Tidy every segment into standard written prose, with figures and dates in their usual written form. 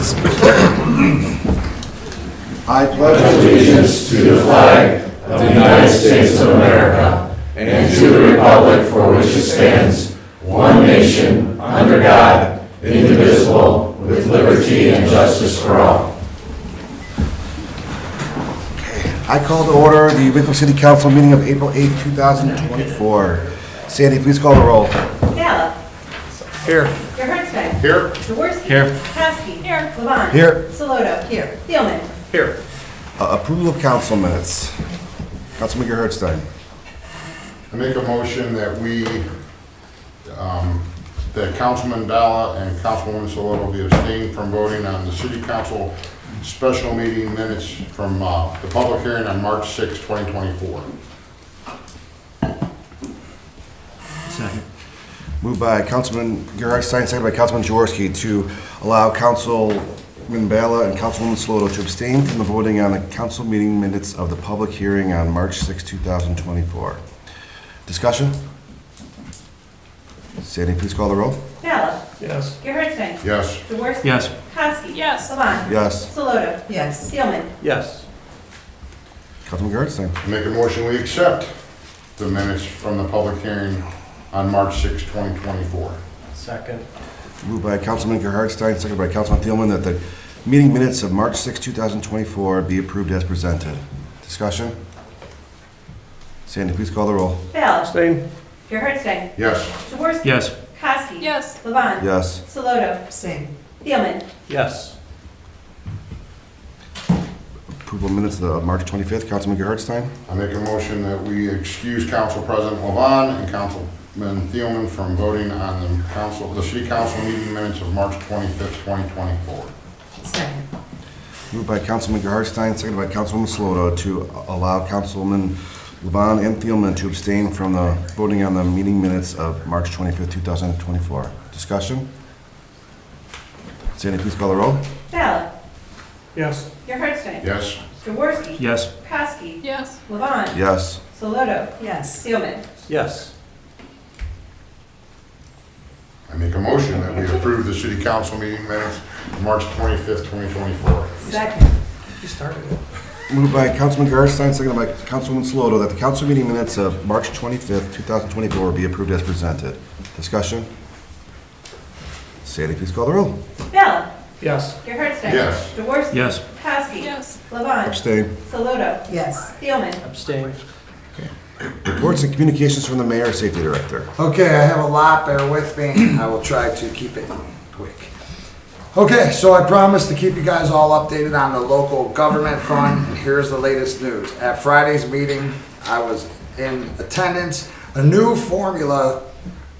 allegiance. I pledge allegiance to the flag of the United States of America and to the republic for which it stands, one nation, under God, indivisible, with liberty and justice for all. I call to order the Wickliffe City Council meeting of April 8th, 2024. Sandy, please call the roll. Gallup. Here. Gerhardsberg. Here. Jaworski. Here. Kowski. Here. Levon. Here. Saloto. Here. Thielman. Here. Approval of council minutes. Councilman Gerhardstein. I make a motion that that Councilman Dalla and Councilwoman Saloto be abstained from voting on the City Council special meeting minutes from the public hearing on March 6, 2024. Second. Moved by Councilman Gerhardstein, seconded by Councilman Jaworski to allow Councilman Bala and Councilwoman Saloto to abstain from the voting on the council meeting minutes of the public hearing on March 6, 2024. Discussion? Sandy, please call the roll. Gallup. Yes. Gerhardsberg. Yes. Jaworski. Yes. Kowski. Yes. Levon. Yes. Saloto. Yes. Thielman. Yes. Councilman Gerhardstein. I make a motion we accept the minutes from the public hearing on March 6, 2024. Second. Moved by Councilman Gerhardstein, seconded by Councilman Thielman that the meeting minutes of March 6, 2024 be approved as presented. Discussion? Sandy, please call the roll. Gallup. Abstain. Gerhardsberg. Yes. Jaworski. Yes. Kowski. Yes. Levon. Yes. Saloto. Abstain. Thielman. Yes. Approval minutes of March 25th, Councilman Gerhardstein. I make a motion that we excuse Council President Levon and Councilman Thielman from voting on the City Council meeting minutes of March 25th, 2024. Second. Moved by Councilman Gerhardstein, seconded by Councilwoman Saloto to allow Councilman Levon and Thielman to abstain from the voting on the meeting minutes of March 25th, 2024. Discussion? Sandy, please call the roll. Gallup. Yes. Gerhardsberg. Yes. Jaworski. Yes. Kowski. Yes. Levon. Yes. Saloto. Yes. Thielman. Yes. I make a motion that we approve the City Council meeting minutes of March 25th, 2024. Second. You started it. Moved by Councilman Gerhardstein, seconded by Councilwoman Saloto that the council meeting minutes of March 25th, 2024 be approved as presented. Discussion? Sandy, please call the roll. Gallup. Yes. Gerhardsberg. Yes. Jaworski. Yes. Kowski. Yes. Levon. Abstain. Saloto. Yes. Thielman. Abstain. Reports and communications from the Mayor, Safety Director. Okay, I have a lot, bear with me. I will try to keep it quick. Okay, so I promised to keep you guys all updated on the local government fund, and here's the latest news. At Friday's meeting, I was in attendance. A new formula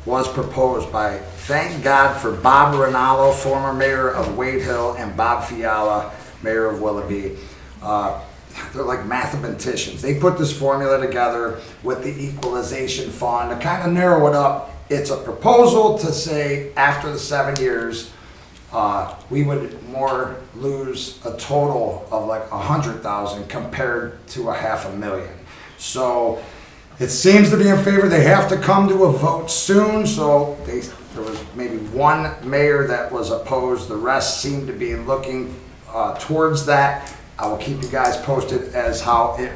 was proposed by, thank God for Bob Rinaldo, former mayor of Wade Hill, and Bob Fiala, mayor of Willoughby. They're like mathematicians. They put this formula together with the equalization fund to kind of narrow it up. It's a proposal to say after the 7 years, we would more lose a total of like 100,000 compared to a 500,000. So it seems to be in favor. They have to come to a vote soon. So there was maybe one mayor that was opposed. The rest seem to be looking towards that. I will keep you guys posted as how it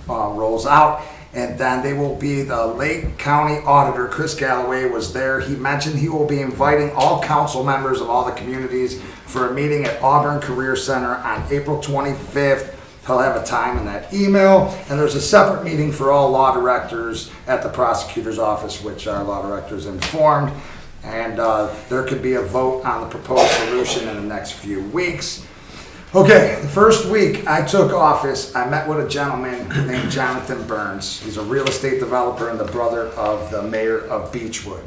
rolls out. And then they will be the Lake County Auditor, Chris Galloway, was there. He mentioned he will be inviting all council members of all the communities for a meeting at Auburn Career Center on April 25th. He'll have a time in that email. And there's a separate meeting for all law directors at the prosecutor's office, which our law director is informed. And there could be a vote on the proposed solution in the next few weeks. Okay, the first week I took office, I met with a gentleman named Jonathan Burns. He's a real estate developer and the brother of the mayor of Beechwood.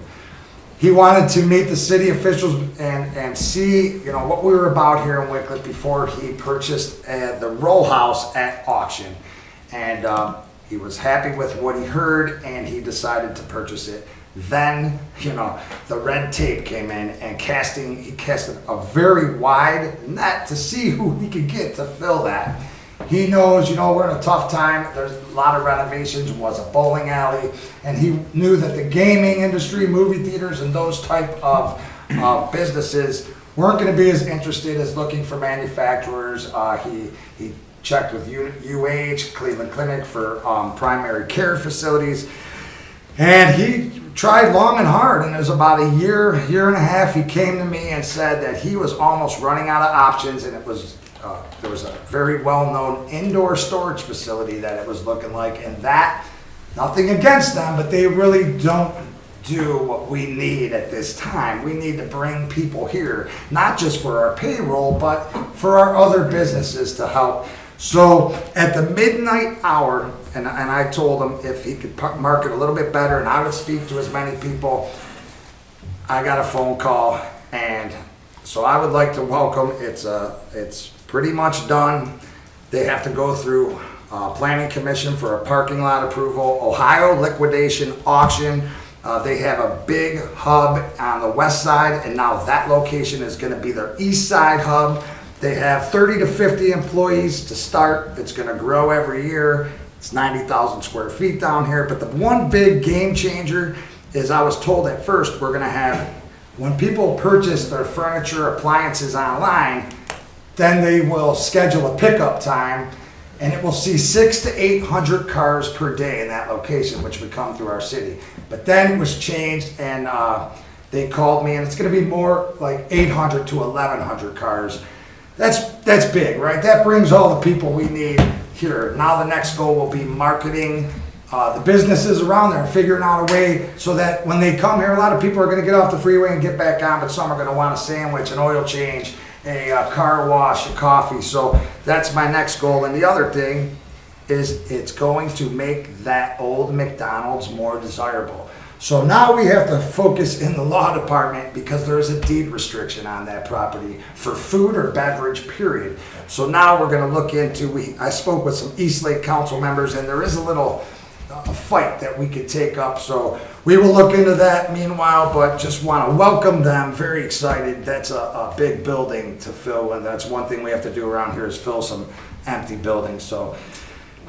He wanted to meet the city officials and see, you know, what we were about here in Wickliffe before he purchased the row house at auction. And he was happy with what he heard and he decided to purchase it. Then, you know, the red tape came in and he casted a very wide net to see who he could get to fill that. He knows, you know, we're in a tough time. There's a lot of renovations, was a bowling alley, and he knew that the gaming industry, movie theaters, and those type of businesses weren't going to be as interested as looking for manufacturers. He checked with UH, Cleveland Clinic, for primary care facilities. And he tried long and hard, and it was about a year and a half, he came to me and said that he was almost running out of options, and it was there was a very well-known indoor storage facility that it was looking like, and that, nothing against them, but they really don't do what we need at this time. We need to bring people here, not just for our payroll, but for our other businesses to help. So at the midnight hour, and I told him if he could market a little bit better and I would speak to as many people, I got a phone call, and so I would like to welcome, it's pretty much done. They have to go through Planning Commission for a parking lot approval, Ohio liquidation auction. They have a big hub on the west side, and now that location is going to be their east side hub. They have 30 to 50 employees to start. It's going to grow every year. It's 90,000 square feet down here. But the one big game changer is, I was told at first, we're going to have, when people purchase their furniture, appliances online, then they will schedule a pickup time, and it will see 600 to 800 cars per day in that location, which would come through our city. But then it was changed, and they called me, and it's going to be more like 800 to 1,100 cars. That's big, right? That brings all the people we need here. Now the next goal will be marketing the businesses around there, figuring out a way so that when they come here, a lot of people are going to get off the freeway and get back on, but some are going to want a sandwich, an oil change, a car wash, a coffee. So that's my next goal. And the other thing is, it's going to make that old McDonald's more desirable. So now we have to focus in the law department, because there is a deed restriction on that property for food or beverage, period. So now we're going to look into, I spoke with some Eastlake council members, and there is a little fight that we could take up. So we will look into that meanwhile, but just want to welcome them. Very excited. That's a big building to fill, and that's one thing we have to do around here, is fill some empty buildings. So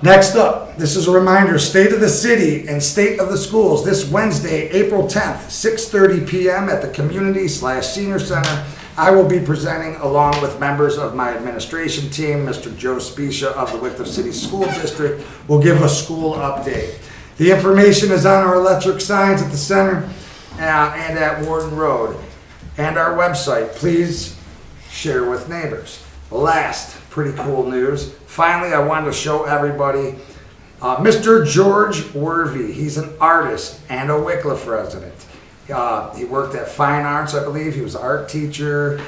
next up, this is a reminder, State of the City and State of the Schools, this Wednesday, April 10th, 6:30 p.m. at the Community/Senior Center. I will be presenting along with members of my administration team. Mr. Joe Specia of the Wickliffe City School District will give a school update. The information is on our electric signs at the center and at Warden Road, and our website. Please share with neighbors. Last, pretty cool news. Finally, I wanted to show everybody Mr. George Wervey. He's an artist and a Wickliffe resident. He worked at Fine Arts, I believe. He was an art teacher.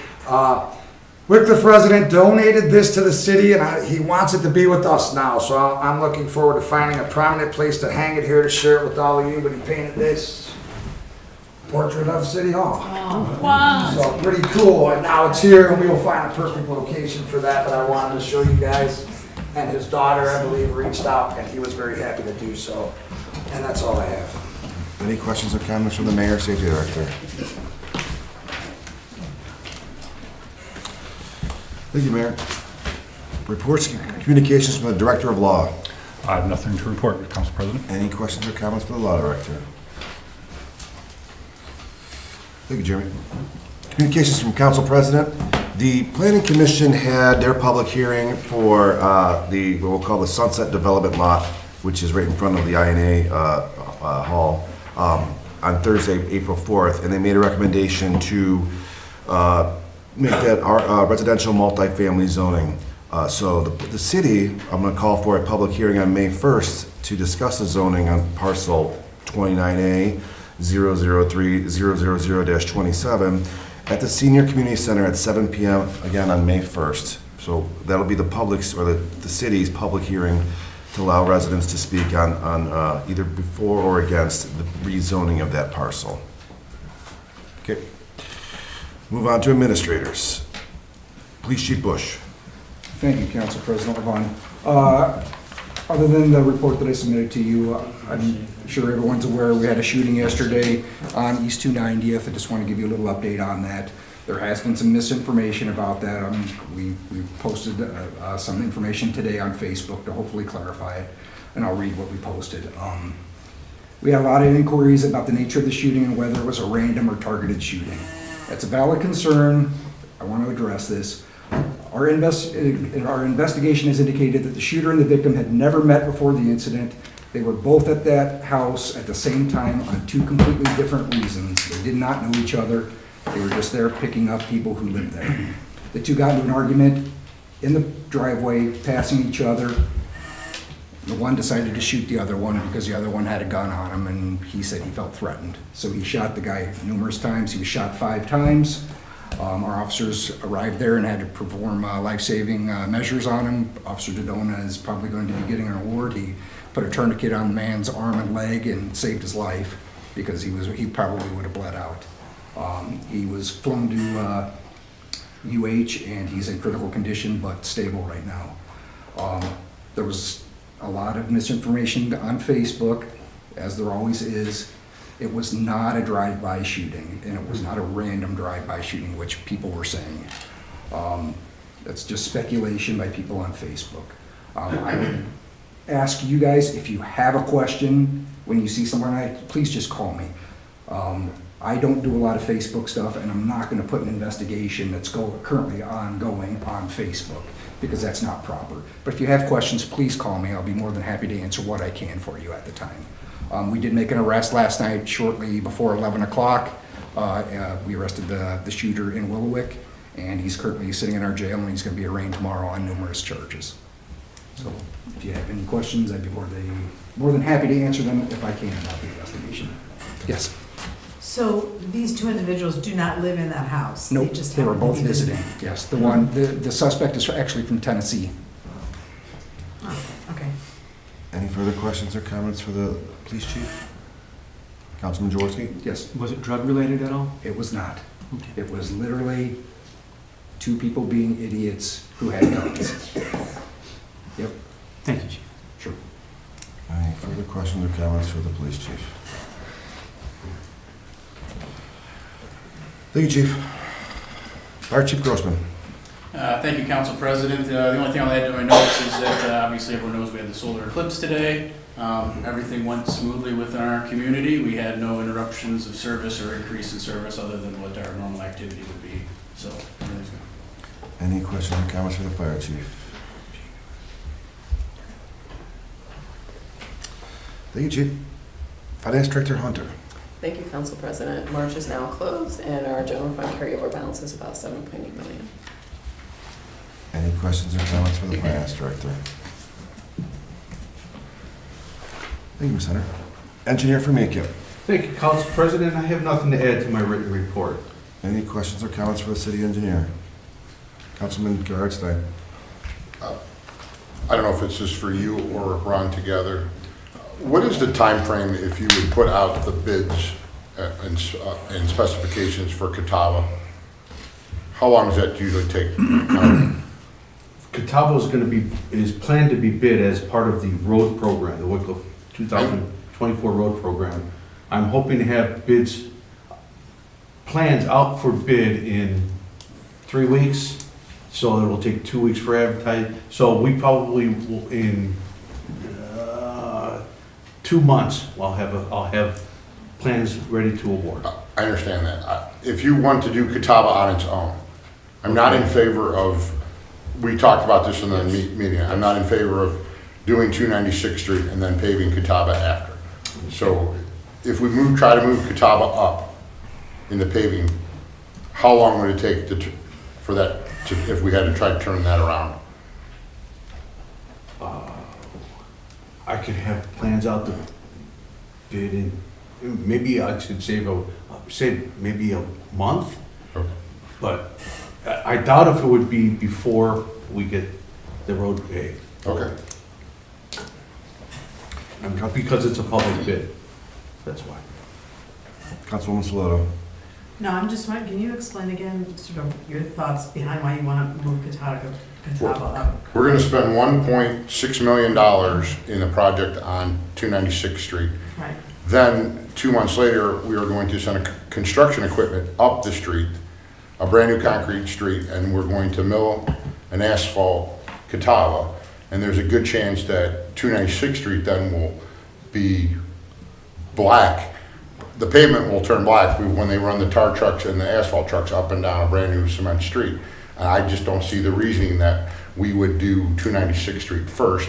Wickliffe resident donated this to the city, and he wants it to be with us now. So I'm looking forward to finding a prominent place to hang it here to share it with all of you. But he painted this portrait of City Hall. Oh, wow. So pretty cool, and now it's here, and we will find a perfect location for that, but I wanted to show you guys. And his daughter, I believe, reached out, and he was very happy to do so. And that's all I have. Any questions or comments from the Mayor, Safety Director? Thank you, Mayor. Reports and communications from the Director of Law. I have nothing to report, Council President. Any questions or comments for the Law Director? Thank you, Jeremy. Communications from Council President. The Planning Commission had their public hearing for what we'll call the Sunset Development Lot, which is right in front of the INA Hall, on Thursday, April 4th, and they made a recommendation to make that residential multifamily zoning. So the city, I'm going to call for a public hearing on May 1st to discuss the zoning on parcel 29A 003-000-27 at the Senior Community Center at 7 p.m. again on May 1st. So that'll be the public's, or the city's public hearing to allow residents to speak on either before or against the rezoning of that parcel. Okay. Move on to administrators. Police Chief Bush. Thank you, Council President Levon. Other than the report that I submitted to you, I'm sure everyone's aware we had a shooting yesterday on East 290th. I just want to give you a little update on that. There has been some misinformation about that. We posted some information today on Facebook to hopefully clarify it, and I'll read what we posted. We had a lot of inquiries about the nature of the shooting and whether it was a random or targeted shooting. That's a valid concern. I want to address this. Our investigation has indicated that the shooter and the victim had never met before the incident. They were both at that house at the same time on two completely different reasons. They did not know each other. They were just there picking up people who lived there. The two got into an argument in the driveway, passing each other. The one decided to shoot the other one because the other one had a gun on him, and he said he felt threatened. So he shot the guy numerous times. He was shot 5 times. Our officers arrived there and had to perform life-saving measures on him. Officer Dodona is probably going to be getting an award. He put a tourniquet on the man's arm and leg and saved his life because he probably would have bled out. He was flown to UH and he's in critical condition but stable right now. There was a lot of misinformation on Facebook, as there always is. It was not a drive-by shooting, and it was not a random drive-by shooting, which people were saying. That's just speculation by people on Facebook. I would ask you guys, if you have a question, when you see someone, please just call me. I don't do a lot of Facebook stuff, and I'm not gonna put an investigation that's currently ongoing on Facebook, because that's not proper. But if you have questions, please call me. I'll be more than happy to answer what I can for you at the time. We did make an arrest last night shortly before 11 o'clock. We arrested the shooter in Wickliffe, and he's currently sitting in our jail, and he's going to be arraigned tomorrow on numerous charges. So if you have any questions, I'd be more than happy to answer them if I can about the investigation. Yes? So these two individuals do not live in that house? Nope, just they were happen to both be visiting. Yes, the suspect is actually from Tennessee. Oh, okay. Any further questions or comments for the police chief? Councilman Jaworski? Yes. Was it drug-related at all? It was not. Okay. It was literally two people being idiots who had guns. Yep, Thank you, Chief. sure. Any further questions or comments for the police chief? Thank you, Chief. Fire Chief Grossman. Thank you, Council President. The only thing I'll add to my notes is that obviously everyone knows we had the solar eclipse today. Everything went smoothly within our community. We had no interruptions of service or increase in service other than what our normal activity would be. So, everything's good. Any questions or comments for the fire chief? Thank you, Chief. Finance Director Hunter. Thank you, Council President. March is now closed, and our general fund carryover balance is about $7.8 million. Any questions or comments for the Finance Director? Thank you, Ms. Hunter. Engineer Formica. Thank you, Council President. I have nothing to add to my written report. Any questions or comments for the city engineer? Councilman Gerhardstein. I don't know if it's just for you or Ron together. What is the time frame if you would put out the bids and specifications for Catawba? How long does that usually take? Catawba is planned to be bid as part of the road program, the Wickliffe 2024 road program. I'm hoping to have plans out for bid in 3 weeks, so it will take 2 weeks for advertising. So we probably will, in 2 months, I'll have plans ready to award. I understand that. If you want to do Catawba on its own, I'm not in favor of, we talked about this in the meeting, I'm not in favor of doing 296th Street and then paving Catawba after. So if we try to move Catawba up in the paving, how long would it take for that, if we had to try to turn that around? I could have plans out to bid in, maybe I should say maybe a month. Okay. But I doubt if it would be before we get the road paved. Okay. Because it's a public bid, that's why. Councilwoman Saloto. No, I'm just wondering, can you explain again sort of your thoughts behind why you want to move Catawba up? We're gonna spend $1.6 million in the project on 296th Street. Right. Then, 2 months later, we are going to send construction equipment up the street, a brand new concrete street, and we're going to mill and asphalt Catawba. And there's a good chance that 296th Street then will be black the pavement will turn black when they run the tar trucks and the asphalt trucks up and down a brand-new cement street. And I just don't see the reasoning that we would do 296th Street first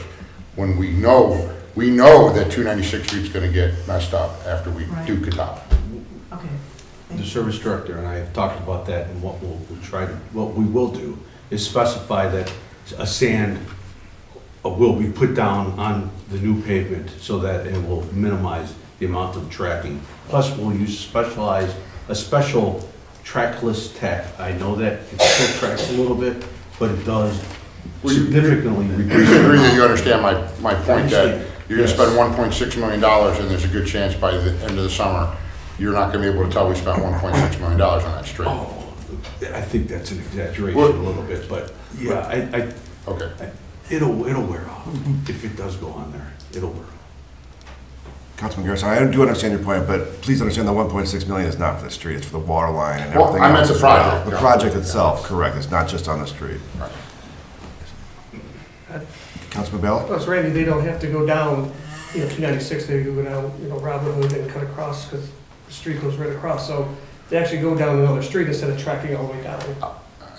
when we know that 296th Street's gonna get messed up after we do Catawba. Okay. The service director and I have talked about that, and what what we will do is specify that a sand will be put down on the new pavement so that it will minimize the amount of tracking. Plus, we'll use a special trackless tack. I know that it still tracks a little bit, but it does significantly You reduce. agree that you understand my point that you're gonna spend $1.6 million and there's a good chance by the end of the summer, you're not gonna be able to tell we spent $1.6 million on that street. Oh, I think that's an exaggeration Well- a little bit, but yeah, Okay. it'll wear off. If it does go on there, it'll wear off. Councilman Garrison, I do understand your point, but please understand the 1.6 million is not for the street, it's for the water line and Well, everything I meant else the as well. project. The project itself, correct, it's not just on the street. Councilman Bella? Plus, Randy, they don't have to go down, 296, they go down, Robin Hood and cut across, because the street goes right across, so they actually go down another street instead of tracking all the way down.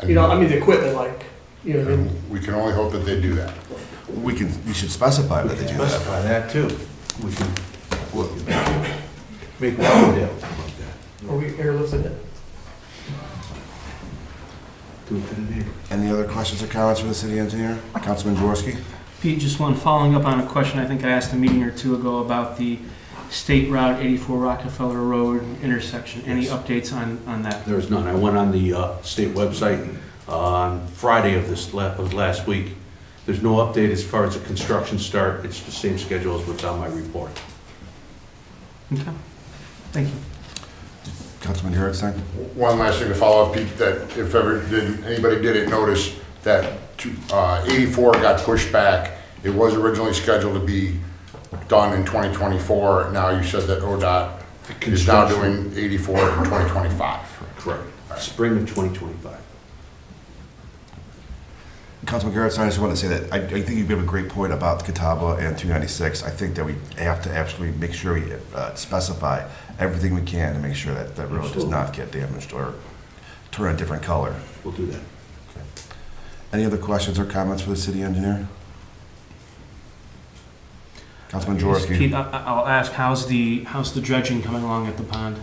The equipment, We can only hope that they do that. We should specify that they do that. Specify that too. We can make one deal about that. or we airlifted it. Do it to the neighbor. Any other questions or comments for the city engineer? Councilman Jaworski? Pete, just one following up on a question I think I asked a meeting or two ago about the State Route 84 Rockefeller Road intersection. Any updates on that? There's none. I went on the state website on Friday of last week. There's no update as far as the construction start. It's the same schedule as what's on my report. Okay, thank you. Councilman Harrison? One last thing to follow up, Pete, that if anybody didn't notice that 84 got pushed back. It was originally scheduled to be done in 2024. Now you said that ODOT is now doing 84 in 2025. Correct. Spring of 2025. Councilman Garrett, I just want to say that I think you have a great point about Catawba and 296. I think that we have to actually make sure we specify everything we can to make sure that that road does not get damaged or turn a different color. We'll do that. Okay. Any other questions or comments for the city engineer? Councilman Jaworski. Pete, I'll ask, how's the dredging coming along at the pond?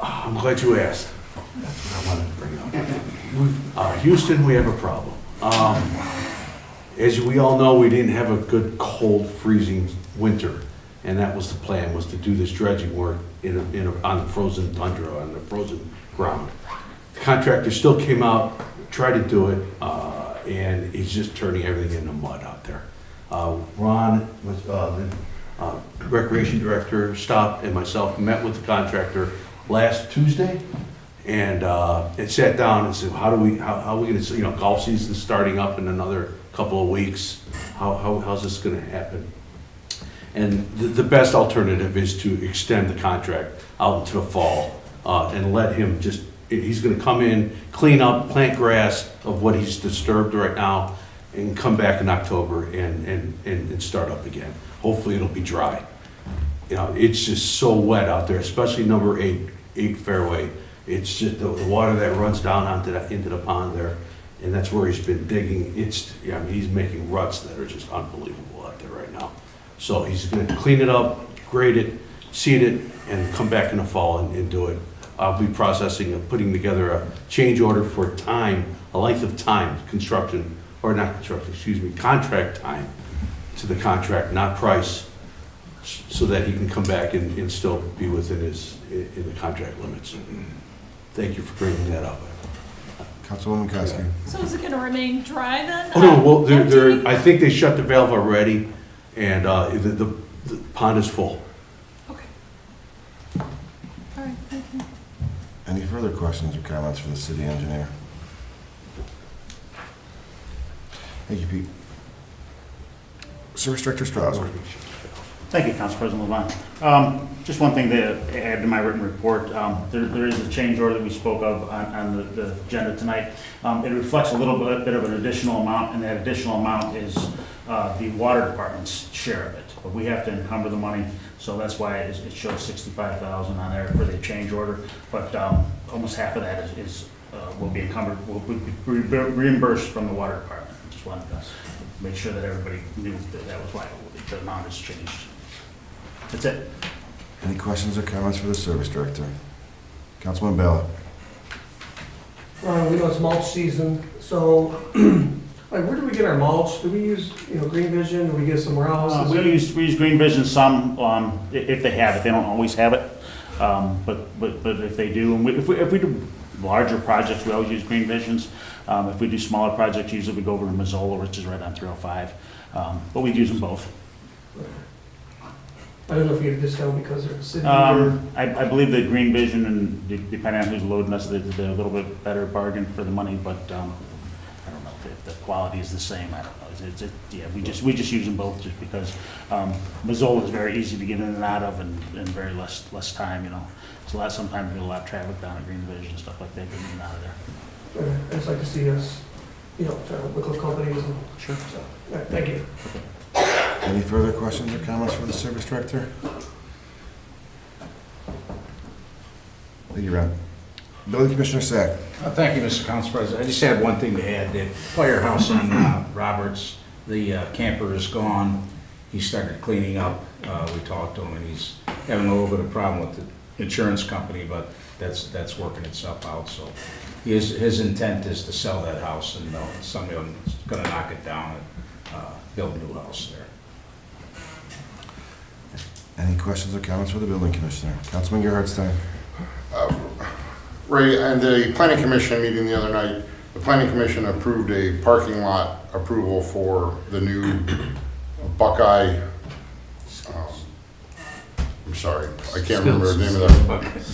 I'm glad you asked. That's what I wanted to bring up. Houston, we have a problem. As we all know, we didn't have a good cold, freezing winter, and that was the plan, was to do this dredging work on the frozen tundra, on the frozen ground. The contractor still came out, tried to do it, and he's just turning everything into mud out there. Ron, the recreation director, stopped, and myself met with the contractor last Tuesday, and sat down and said, how are we gonna, golf season's starting up in another couple of weeks. How's this gonna happen? And the best alternative is to extend the contract out into the fall, and let him he's gonna come in, clean up, plant grass of what he's disturbed right now, and come back in October and start up again. Hopefully it'll be dry. It's just so wet out there, especially number 8 fairway. It's just the water that runs down into the pond there, and that's where he's been digging. He's making ruts that are just unbelievable out there right now. So he's gonna clean it up, grade it, seed it, and come back in the fall and do it. I'll be processing and putting together a change order for a length of time, contract time to the contract, not price, so that he can come back and still be within in the contract limits. Thank you for bringing that up. Councilwoman Koski. So is it going to remain dry then? Oh, no, well, I think they shut the valve already, and the pond is full. Okay. All right, thank you. Any further questions or comments for the city engineer? Thank you, Pete. Service Director Strauss. Thank you, Council President Levon. Just one thing to add to my written report. There is a change order that we spoke of on the agenda tonight. It reflects a little bit of an additional amount, and that additional amount is the water department's share of it. But we have to encumber the money, so that's why it shows $65,000 on there for the change order. But almost half of that will be encumbered, will be reimbursed from the water department. Just wanted to make sure that everybody knew that was why the amount has changed. That's it. Any questions or comments for the service director? Councilman Bella. We know it's mulch season, so like where do we get our mulch? Do we use, Green Vision? Do we get it somewhere else? We use Green Vision some, if they have it. They don't always have it, but if they do, and if we do larger projects, we always use Green Visions. If we do smaller projects, usually we go over to Missoula, which is right on 305. But we use them both. I don't know if you get a discount because they're a city or... I believe that Green Vision, and depending on who's loading us, they're a little bit better bargain for the money, but I don't know if the quality is the same. I don't know. Yeah, we just use them both just because Missoula is very easy to get in and out of, and very less time. So sometimes there's a lot of traffic down at Green Vision and stuff like that getting in and out of there. Okay. I'd just like to see us, try to Wickliffe companies. And, sure. So, all right, thank you. Any further questions or comments for the service director? Thank you, Ron. Building Commissioner Sack. Thank you, Mr. Council President. I just have one thing to add. The firehouse on Roberts, the camper is gone. He started cleaning up. We talked to him, and he's having a little bit of problem with the insurance company, but that's working itself out. So his intent is to sell that house, and somebody is going to knock it down and build a new house there. Any questions or comments for the building commissioner? Councilman Gerhardstein. Ray, and the planning commission meeting the other night, the planning commission approved a parking lot approval for the new Buckeye, I'm sorry, I can't remember the name of that.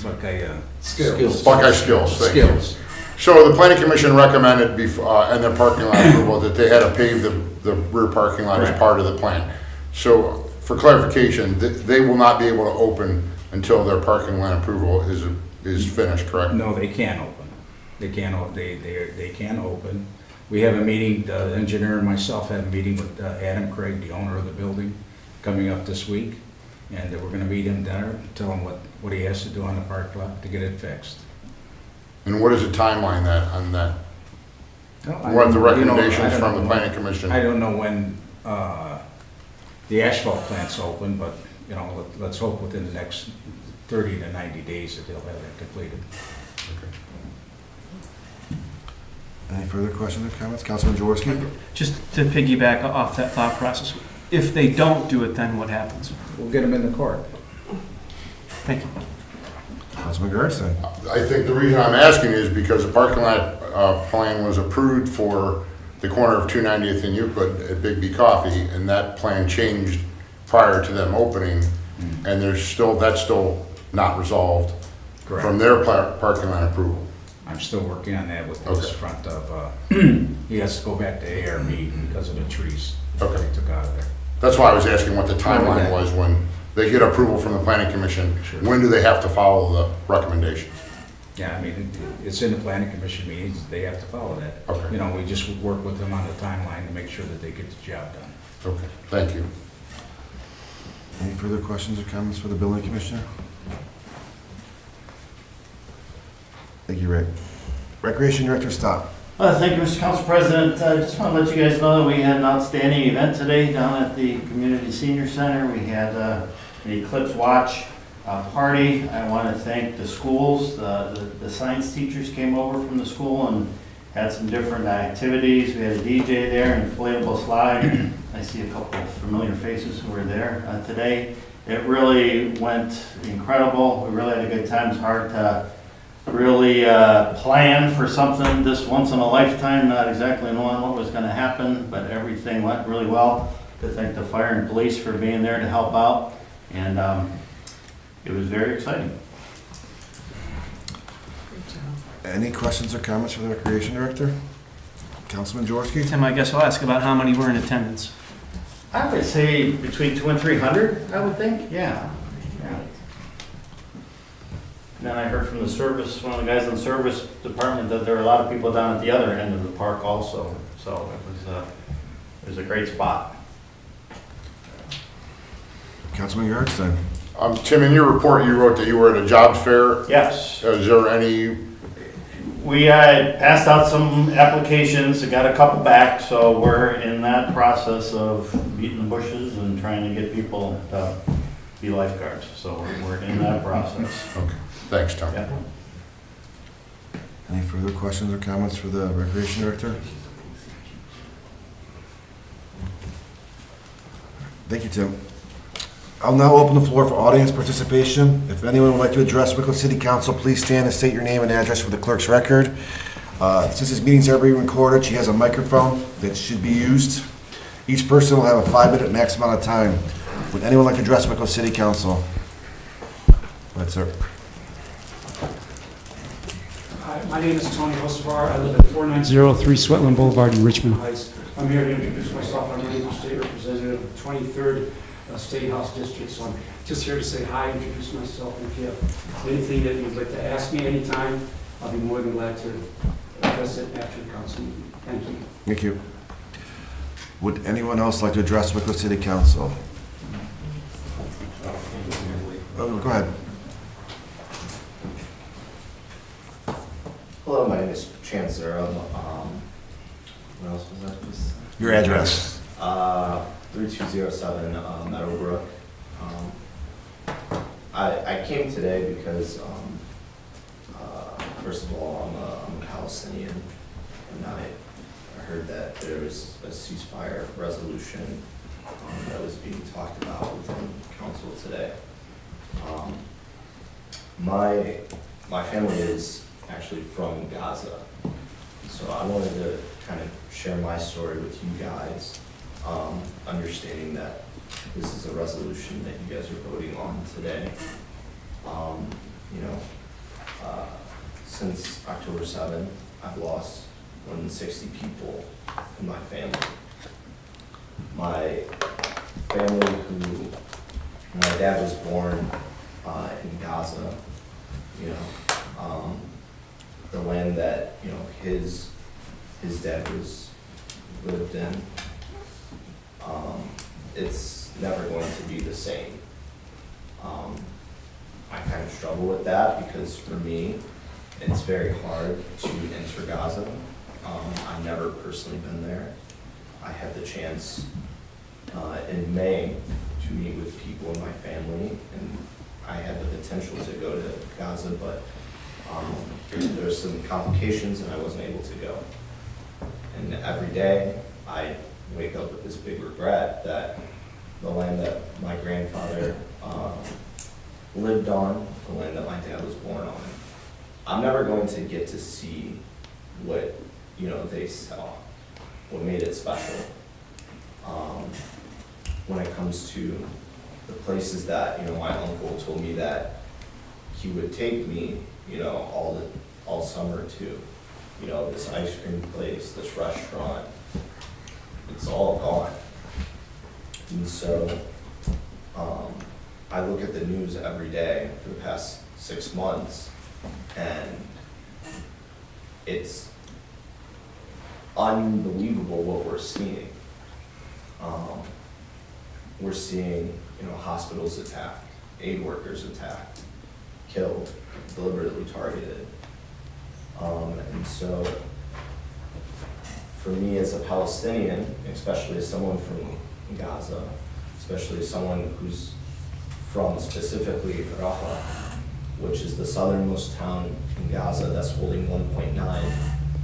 Buckeye Skills. Buckeye Skills. Thank you. Skills. So the planning commission recommended before, in their parking lot approval that they had to pave the rear parking lot as part of the plan. So for clarification, they will not be able to open until their parking lot approval is finished, correct? No, they can't open. They can't. They can't open. We have a meeting. The engineer and myself have a meeting with Adam Craig, the owner of the building, coming up this week, and we're going to meet him there, tell him what he has to do on the parking lot to get it fixed. And what is the timeline on that? What are the recommendations from the planning commission? I don't know when the asphalt plant's open, but let's hope within the next 30 to 90 days that they'll have that completed. Okay. Any further questions or comments? Councilman Jaworski. Just to piggyback off that thought process, if they don't do it, then what happens? We'll get them in the court. Thank you. Councilman Gerhardstein. I think the reason I'm asking is because the parking lot plan was approved for the corner of 290th and Euclid at Big B Coffee, and that plan changed prior to them opening, and that's still not resolved. Correct. From their parking lot approval. I'm still working on that with this front of, he has to go back to ARB because of the trees that they took out of there. That's why I was asking what the timeline was when they get approval from the planning commission. Sure. When do they have to follow the recommendations? Yeah, I mean, it's in the planning commission meetings, they have to follow that. Okay. We just work with them on the timeline to make sure that they get the job done. Okay, thank you. Any further questions or comments for the building commissioner? Thank you, Ray. Recreation Director, stop. Thank you, Mr. Council President. I just want to let you guys know that we had an outstanding event today down at the Community Senior Center. We had an Eclipse Watch party. I want to thank the schools. The science teachers came over from the school and had some different activities. We had a DJ there, an inflatable slide. I see a couple of familiar faces who were there today. It really went incredible. We really had a good time. It's hard to really plan for something this once in a lifetime, not exactly knowing what was going to happen, but everything went really well. To thank the fire and police for being there to help out, and it was very exciting. Any questions or comments for the Recreation Director? Councilman Jaworski? Tim, I guess I'll ask about how many were in attendance. I would say between 200 and 300, I would think, yeah. And then I heard from the service, one of the guys in the service department, that there are a lot of people down at the other end of the park also. So it was a great spot. Councilman Yurtsein. Tim, in your report, you wrote that you were at a jobs fair. Yes. Is there any? We passed out some applications, got a couple back, so we're in that process of beating the bushes and trying to get people to be lifeguards. So we're in that process. Okay. Thanks, Tom. Yeah. Any further questions or comments for the Recreation Director? Thank you, Tim. I'll now open the floor for audience participation. If anyone would like to address Wickliffe City Council, please stand and state your name and address for the clerk's record. Since this meeting's ever being recorded, she has a microphone that should be used. Each person will have a 5-minute max amount of time. Would anyone like to address Wickliffe City Council? Go ahead, sir. Hi, my name is Tony Hosevar. I live at 4903 Sweatland Boulevard in Richmond Heights. I'm here to introduce myself. I'm running for state representative of the 23rd State House District, so I'm just here to say hi, introduce myself, and if you have anything that you'd like to ask me anytime, I'll be more than glad to address it after the council meeting. Thank you. Thank you. Would anyone else like to address Wickliffe City Council? Oh, go ahead. Hello, my name is Chancellor. What else was that? Your address. 3207 Meadowbrook. I came today because, first of all, I'm a Palestinian, and I heard that there was a ceasefire resolution that was being talked about within council today. My family is actually from Gaza, so I wanted to kind of share my story with you guys, understanding that this is a resolution that you guys are voting on today. Since October 7th, I've lost more than 60 people in my family. My family, my dad was born in Gaza, the land that, his dad lived in. It's never going to be the same. I kind of struggle with that because for me, it's very hard to enter Gaza. I've never personally been there. I had the chance in May to meet with people in my family, and I had the potential to go to Gaza, but there were some complications and I wasn't able to go. And every day I wake up with this big regret that the land that my grandfather lived on, the land that my dad was born on, I'm never going to get to see what they saw, what made it special. When it comes to the places that my uncle told me that he would take me, all summer to, this ice cream place, this restaurant, it's all gone. And so I look at the news every day for the past 6 months, and it's unbelievable what we're seeing. We're seeing, hospitals attacked, aid workers attacked, killed, deliberately targeted. And so for me as a Palestinian, especially as someone from Gaza, especially as someone who's from specifically Rafah, which is the southernmost town in Gaza that's holding 1.9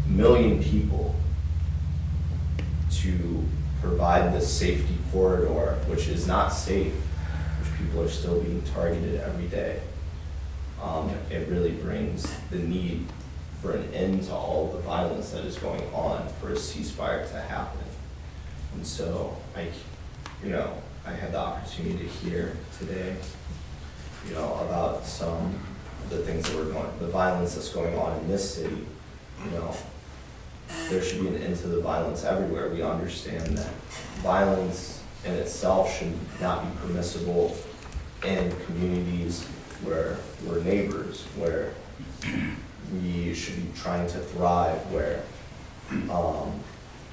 million people, to provide this safety corridor, which is not safe, which people are still being targeted every day. It really brings the need for an end to all the violence that is going on, for a ceasefire to happen. And so I had the opportunity to hear today, about some of the things that the violence that's going on in this city. There should be an end to the violence everywhere. We understand that violence in itself should not be permissible in communities where we're neighbors, where we should be trying to thrive, where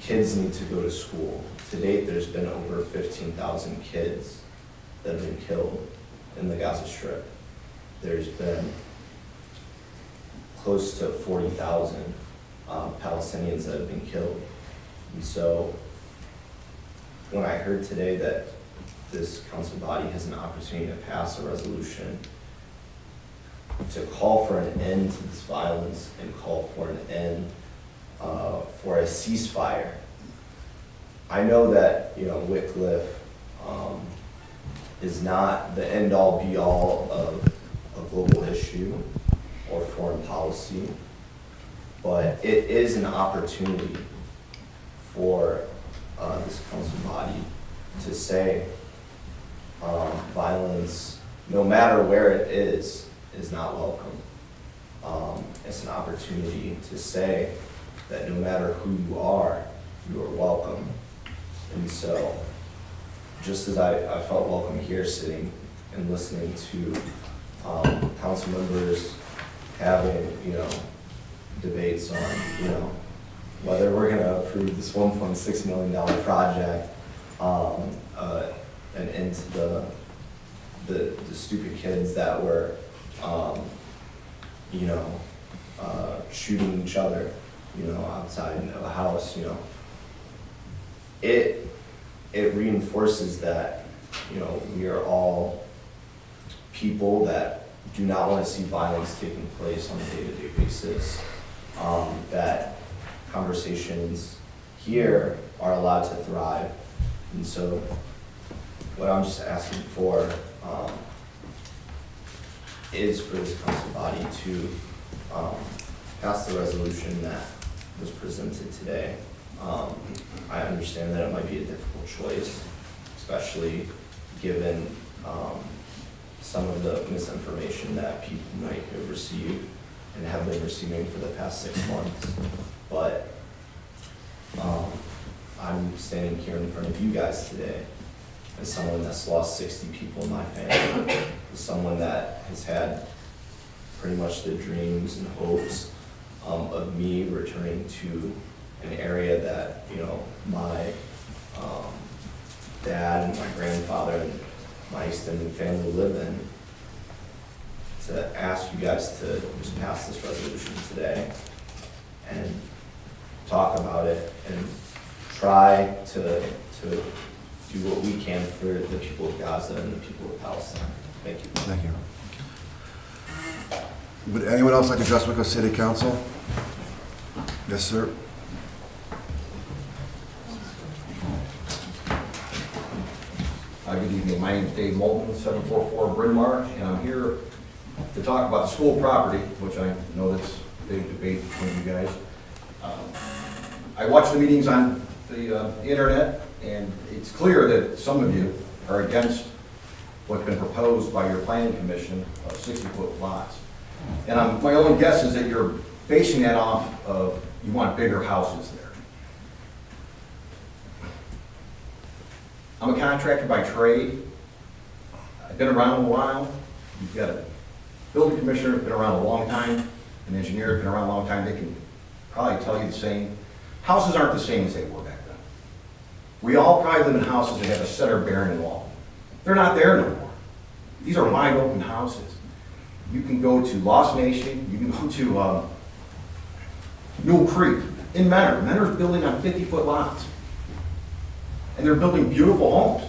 kids need to go to school. To date, there's been over 15,000 kids that have been killed in the Gaza Strip. There's been close to 40,000 Palestinians that have been killed. And so when I heard today that this council body has an opportunity to pass a resolution to call for an end to this violence and call for an end for a ceasefire. I know that, you know, Wickliffe is not the end-all be-all of a global issue or foreign policy, but it is an opportunity for this council body to say violence, no matter where it is not welcome. It's an opportunity to say that no matter who you are welcome. And so, just as I felt welcome here sitting and listening to council members having, you know, debates on, you know, whether we're gonna approve this $1.6 million project, and into the stupid kids that were, you know, shooting each other, you know, outside of a house, you know. It reinforces that, you know, we are all people that do not want to see violence taking place on a day-to-day basis, that conversations here are allowed to thrive. And so what I'm just asking for is for this council body to pass the resolution that was presented today. I understand that it might be a difficult choice, especially given some of the misinformation that people might have received and have been receiving for the past 6 months. But I'm standing here in front of you guys today as someone that's lost 60 people in my family, as someone that has had pretty much the dreams and hopes of me returning to an area that, you know, my dad and my grandfather and my extended family live in, to ask you guys to just pass this resolution today and talk about it and try to do what we can for the people of Gaza and the people of Palestine. Thank you. Thank you. Would anyone else like to address Wickliffe City Council? Yes, sir. Good evening. My name is Dave Moulton, 744 Bryn Mawr, and I'm here to talk about the school property, which I know that's a big debate between you guys. I watch the meetings on the internet, and it's clear that some of you are against what's been proposed by your planning commission of 60-foot lots. And my only guess is that you're basing that off of you want bigger houses there. I'm a contractor by trade. I've been around a while. You've got a building commissioner who's been around a long time, an engineer who's been around a long time. They can probably tell you the same. Houses aren't the same as they were back then. We all probably live in houses that have a center bearing wall. They're not there no more. These are wide open houses. You can go to Lost Nation, you can go to Mule Creek in Menor. Menor's building on 50-foot lots. And they're building beautiful homes.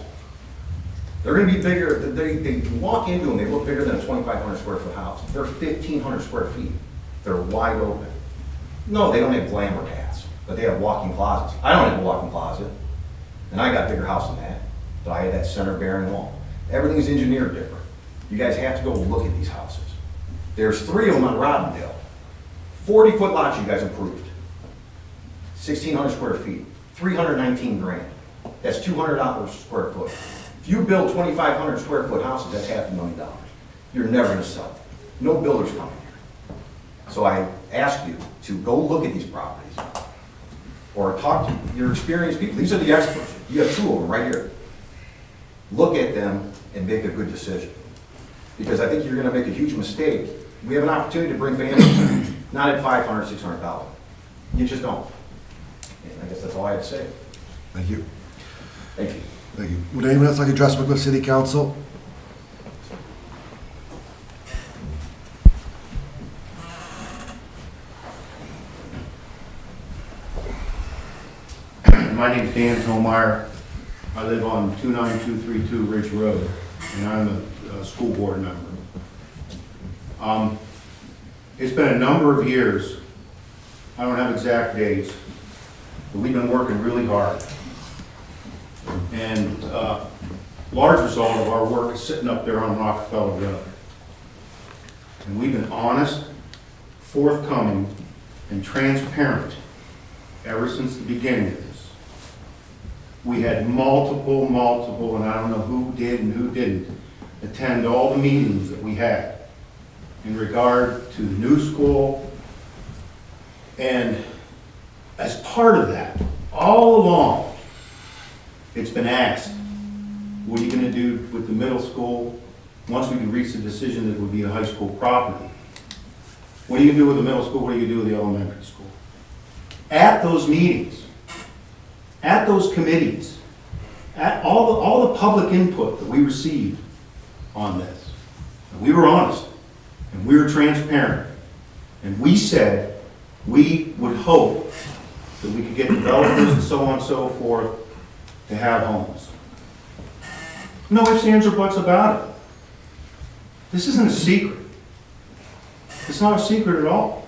They're going to be bigger. They walk into them, they look bigger than a 2,500 square foot house. They're 1,500 square feet. They're wide open. No, they don't have glamour hats, but they have walk-in closets. I don't have a walk-in closet, and I got a bigger house than that, but I had that center bearing wall. Everything's engineered different. You guys have to go look at these houses. There's 3 of them on Robbindale. 40-foot lots you guys approved. 1,600 square feet, 319 grand. That's $200 a square foot. If you build 2,500 square foot houses, that's $500,000. You're never going to sell them. No builders coming here. So I ask you to go look at these properties or talk to your experienced people. These are the experts. You have 2 of them right here. look at them and make a good decision. Because I think you're gonna make a huge mistake. We have an opportunity to bring families, not at $500,000, $600,000. You just don't. And I guess that's all I have to say. Thank you. Thank you. Thank you. Would anyone else like to address Wickliffe City Council? My name's Dan Holmeyer. I live on 29232 Ridge Road, and I'm a school board member. It's been a number of years, I don't have exact dates, but we've been working really hard. And large result of our work is sitting up there on Rockefeller Road. And we've been honest, forthcoming, and transparent ever since the beginning of this. We had multiple, and I don't know who did and who didn't, attend all the meetings that we had in regard to the new school. And as part of that, all along, it's been asked, what are you going to do with the middle school once we can reach the decision that it would be a high school property? What are you going to do with the middle school? What are you going to do with the elementary school? At those meetings, at those committees, at all the public input that we received on this, we were honest and we were transparent, and we said we would hope that we could get developers and so on and so forth to have homes. No ifs, ands, or buts about it. This isn't a secret. It's not a secret at all.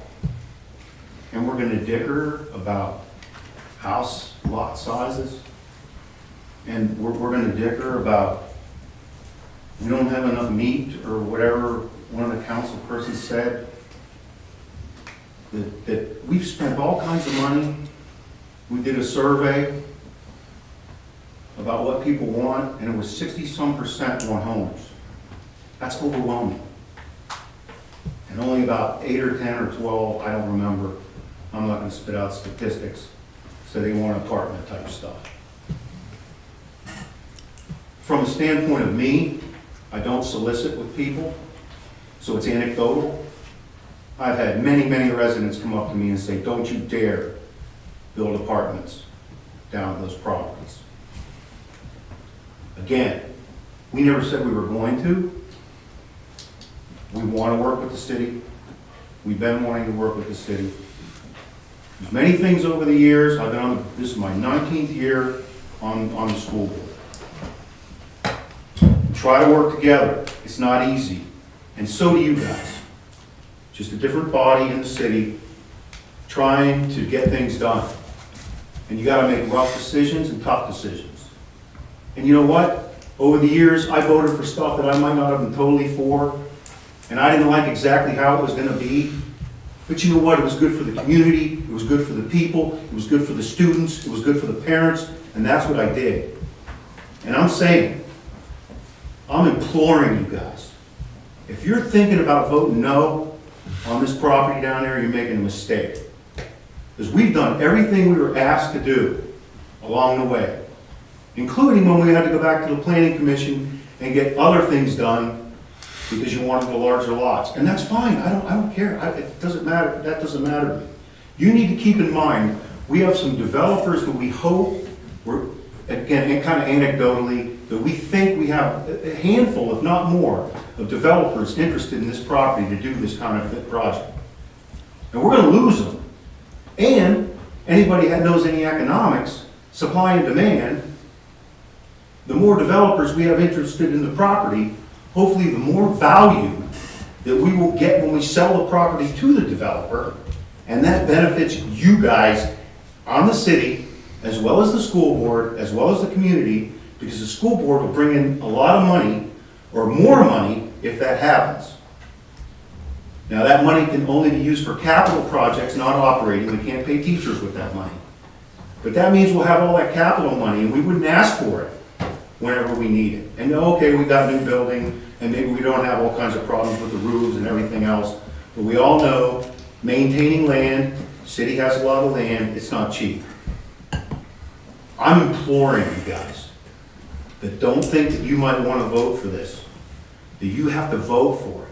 And we're going to dicker about house lot sizes, and we're going to dicker about we don't have enough meat, or whatever one of the council persons said, that we've spent all kinds of money. We did a survey about what people want, and it was 60-some% want homes. That's overwhelming. And only about 8 or 10 or 12, I don't remember, I'm not going to spit out statistics, so they want apartment type stuff. From the standpoint of me, I don't solicit with people, so it's anecdotal. I've had many, many residents come up to me and say, don't you dare build apartments down those properties. Again, we never said we were going to. We want to work with the city. We've been wanting to work with the city. There's many things over the years. I've been on, this is my 19th year on the school board. We try to work together. It's not easy. And so do you guys. Just a different body in the city trying to get things done. And you got to make rough decisions and tough decisions. And you know what? Over the years, I voted for stuff that I might not have been totally for, and I didn't like exactly how it was going to be. But you know what? It was good for the community, it was good for the people, it was good for the students, it was good for the parents, and that's what I did. And I'm saying, I'm imploring you guys, if you're thinking about voting no on this property down there, you're making a mistake. Because we've done everything we were asked to do along the way, including when we had to go back to the planning commission and get other things done because you wanted the larger lots. And that's fine, I don't care, it doesn't matter, that doesn't matter to me. You need to keep in mind, we have some developers that we hope, we're, again, kind of anecdotally, that we think we have a handful, if not more, of developers interested in this property to do this kind of project. And we're going to lose them. And anybody that knows any economics, supply and demand, the more developers we have interested in the property, hopefully the more value that we will get when we sell the property to the developer, and that benefits you guys on the city, as well as the school board, as well as the community, because the school board will bring in a lot of money, or more money, if that happens. Now that money can only be used for capital projects, not operating. We can't pay teachers with that money. But that means we'll have all that capital money, and we wouldn't ask for it whenever we need it. And okay, we got a new building, and maybe we don't have all kinds of problems with the roofs and everything else, but we all know maintaining land, city has a lot of land, it's not cheap. I'm imploring you guys that don't think that you might want to vote for this, that you have to vote for it.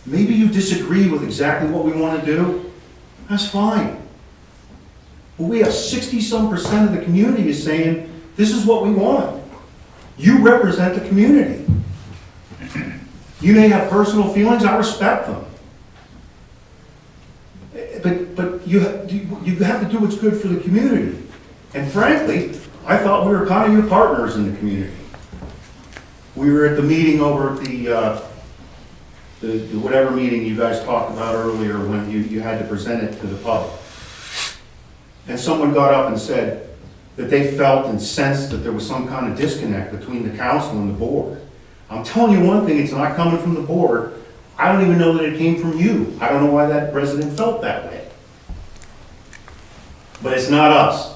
Maybe you disagree with exactly what we want to do. That's fine. But we have 60-some% of the community is saying, this is what we want. You represent the community. You may have personal feelings, I respect them. But you have to do what's good for the community. And frankly, I thought we were kind of your partners in the community. We were at the meeting over at the whatever meeting you guys talked about earlier when you had to present it to the public. And someone got up and said that they felt and sensed that there was some kind of disconnect between the council and the board. I'm telling you one thing, it's not coming from the board. I don't even know that it came from you. I don't know why that resident felt that way. But it's not us.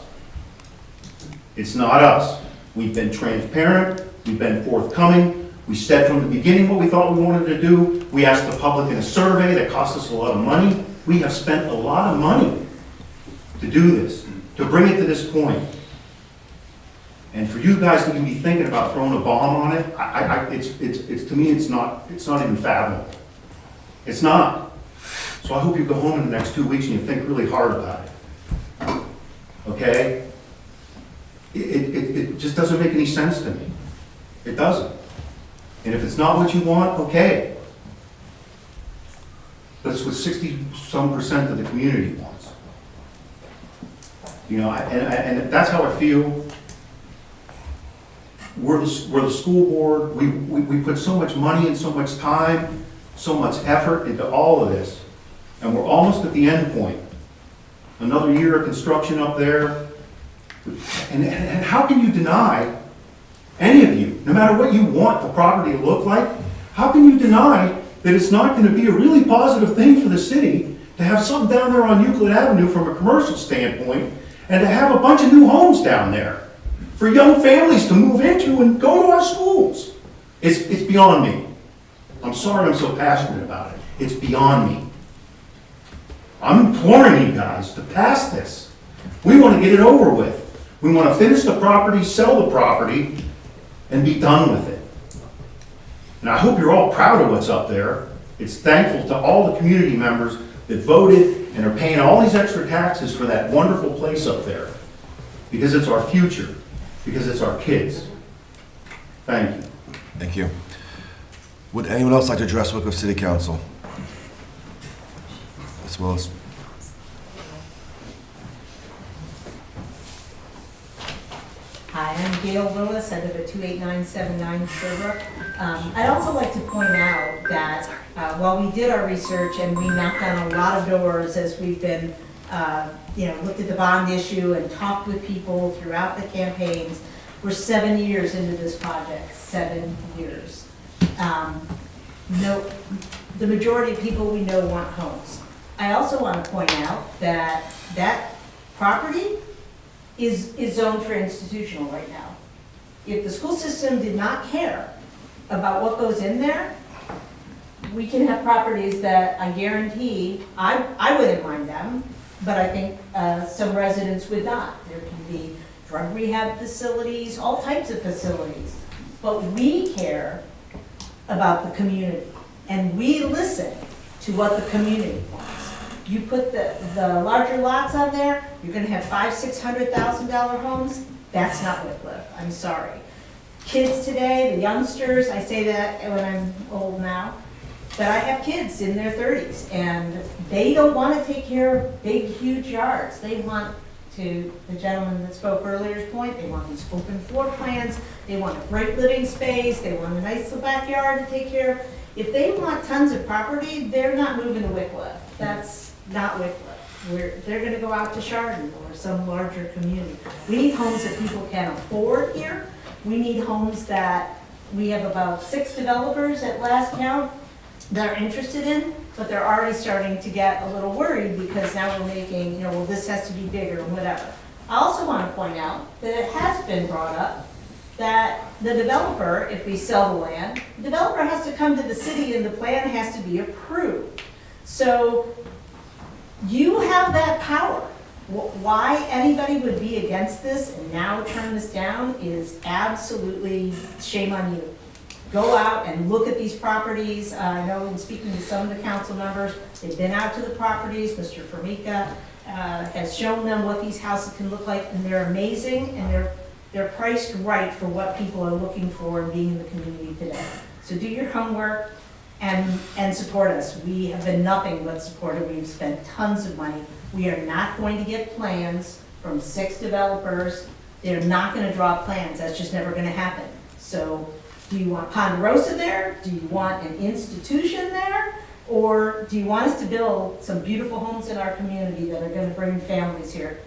It's not us. We've been transparent. We've been forthcoming. We said from the beginning what we thought we wanted to do. We asked the public in a survey that cost us a lot of money. We have spent a lot of money to do this, to bring it to this point. And for you guys to even be thinking about throwing a bomb on it, it's to me, it's not even fathomable. It's not. So I hope you go home in the next 2 weeks and you think really hard about it. Okay? It just doesn't make any sense to me. It doesn't. And if it's not what you want, okay. But it's what 60-some% of the community wants. You know, and that's how I feel. We're the school board. We put so much money and so much time, so much effort into all of this. And we're almost at the end point. Another year of construction up there. And how can you deny, any of you, no matter what you want the property to look like, how can you deny that it's not going to be a really positive thing for the city to have something down there on Euclid Avenue from a commercial standpoint and to have a bunch of new homes down there for young families to move into and go to our schools? It's beyond me. I'm sorry I'm so passionate about it. It's beyond me. I'm imploring you guys to pass this. We want to get it over with. We want to finish the property, sell the property, and be done with it. And I hope you're all proud of what's up there. It's thankful to all the community members that voted and are paying all these extra taxes for that wonderful place up there. Because it's our future. Because it's our kids. Thank you. Thank you. Would anyone else like to address Wickliffe City Council? Ms. Willis. Hi, I'm Gail Willis. I live at 28979 Sherbrooke. I'd also like to point out that while we did our research and we knocked on a lot of doors as we've been, looked at the bond issue and talked with people throughout the campaigns, we're 7 years into this project. 7 years. The majority of people we know want homes. I also want to point out that that property is zoned for institutional right now. If the school system did not care about what goes in there, we can have properties that I guarantee, I wouldn't mind them, but I think some residents would not. There can be drug rehab facilities, all types of facilities. But we care about the community, and we listen to what the community wants. You put the larger lots on there, you're gonna have $500,000-$600,000 homes. That's not Wickliffe, I'm sorry. Kids today, the youngsters, I say that when I'm old now, but I have kids in their 30s, and they don't wanna take care of big, huge yards. They want, to the gentleman that spoke earlier's point, they want these open floor plans, they want a great living space, they want a nice little backyard to take care of. If they want tons of property, they're not moving to Wickliffe. That's not Wickliffe. They're going to go out to Chardon or some larger community. We need homes that people can afford here. We need homes that we have about 6 developers at last count that are interested in, but they're already starting to get a little worried because now we're making, well, this has to be bigger and whatever. I also want to point out that it has been brought up that the developer, if we sell the land, the developer has to come to the city and the plan has to be approved. So you have that power. Why anybody would be against this and now turn this down is absolutely shame on you. Go out and look at these properties. I know in speaking to some of the council members, they've been out to the properties. Mr. Formica has shown them what these houses can look like, and they're amazing, and they're priced right for what people are looking for and being in the community today. So do your homework and support us. We have been nothing but supportive. We've spent tons of money. We are not going to get plans from 6 developers. They're not going to draw plans. That's just never going to happen. So do you want Ponderosa there? Do you want an institution there? Or do you want us to build some beautiful homes in our community that are going to bring families here?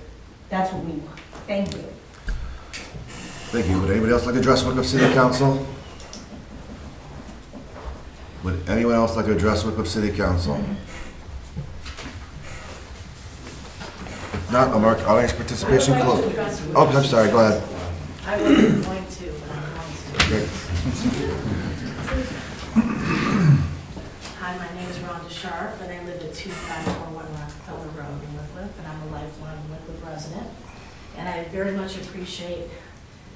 That's what we want. Thank you. Thank you. Would anybody else like to address Wickliffe City Council? Would anyone else like to address Wickliffe City Council? If not, I'll mark audience participation closed. Oh, I'm sorry, go ahead. I wasn't going to, but I'm going to. Great. Hi, my name is Rhonda Sharp, and I live at 2541 Rockefeller Road in Wickliffe, and I'm a lifelong Wickliffe resident. And I very much appreciate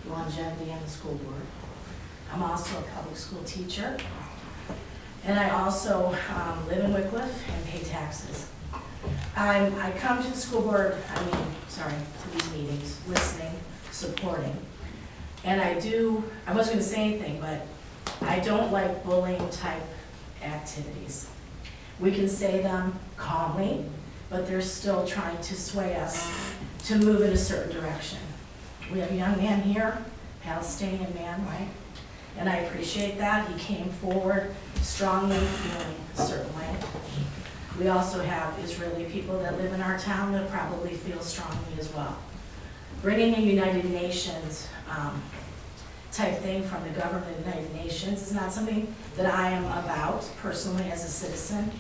the longevity in the school board. I'm also a public school teacher, and I also live in Wickliffe and pay taxes. I come to the school board, to these meetings, listening, supporting. And I wasn't gonna say anything, but I don't like bullying type activities. We can say them calmly, but they're still trying to sway us to move in a certain direction. We have a young man here, Palestinian man, right? And I appreciate that. He came forward strongly feeling a certain way. We also have Israeli people that live in our town that probably feel strongly as well. Bringing a United Nations type thing from the government of the United Nations is not something that I am about personally as a citizen.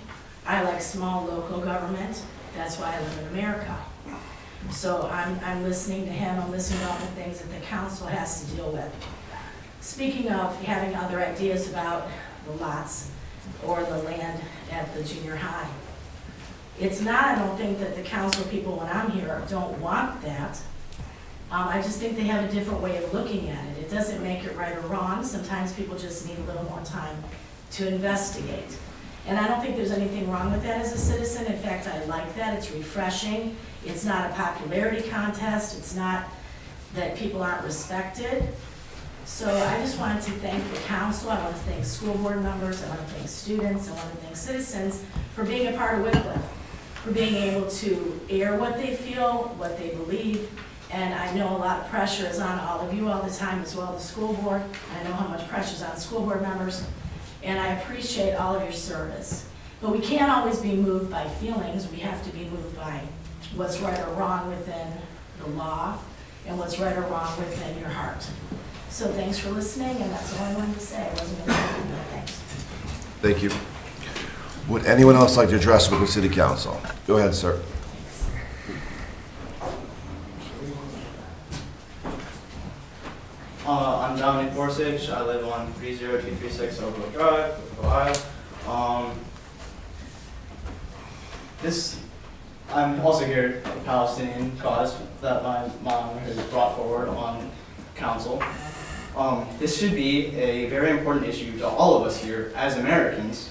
I like small local government. That's why I live in America. So I'm listening to him. I'm listening to all the things that the council has to deal with. Speaking of having other ideas about the lots or the land at the junior high, it's not, I don't think that the council people when I'm here don't want that. I just think they have a different way of looking at it. It doesn't make it right or wrong. Sometimes people just need a little more time to investigate. And I don't think there's anything wrong with that as a citizen. In fact, I like that. It's refreshing. It's not a popularity contest. It's not that people aren't respected. So I just wanted to thank the council. I want to thank school board members. I want to thank students. I want to thank citizens for being a part of Wickliffe, for being able to air what they feel, what they believe. And I know a lot of pressure is on all of you all the time, as well as the school board. I know how much pressure is on school board members, and I appreciate all of your service. But we can't always be moved by feelings. We have to be moved by what's right or wrong within the law and what's right or wrong within your heart. So thanks for listening, and that's all I wanted to say. I wasn't going to say anything, thanks. Thank you. Would anyone else like to address Wickliffe City Council? Go ahead, sir. I'm Dominic Borsich. I live on 30236 Oakville Drive, Ohio. I'm also here for the Palestinian cause that my mom has brought forward on council. This should be a very important issue to all of us here as Americans.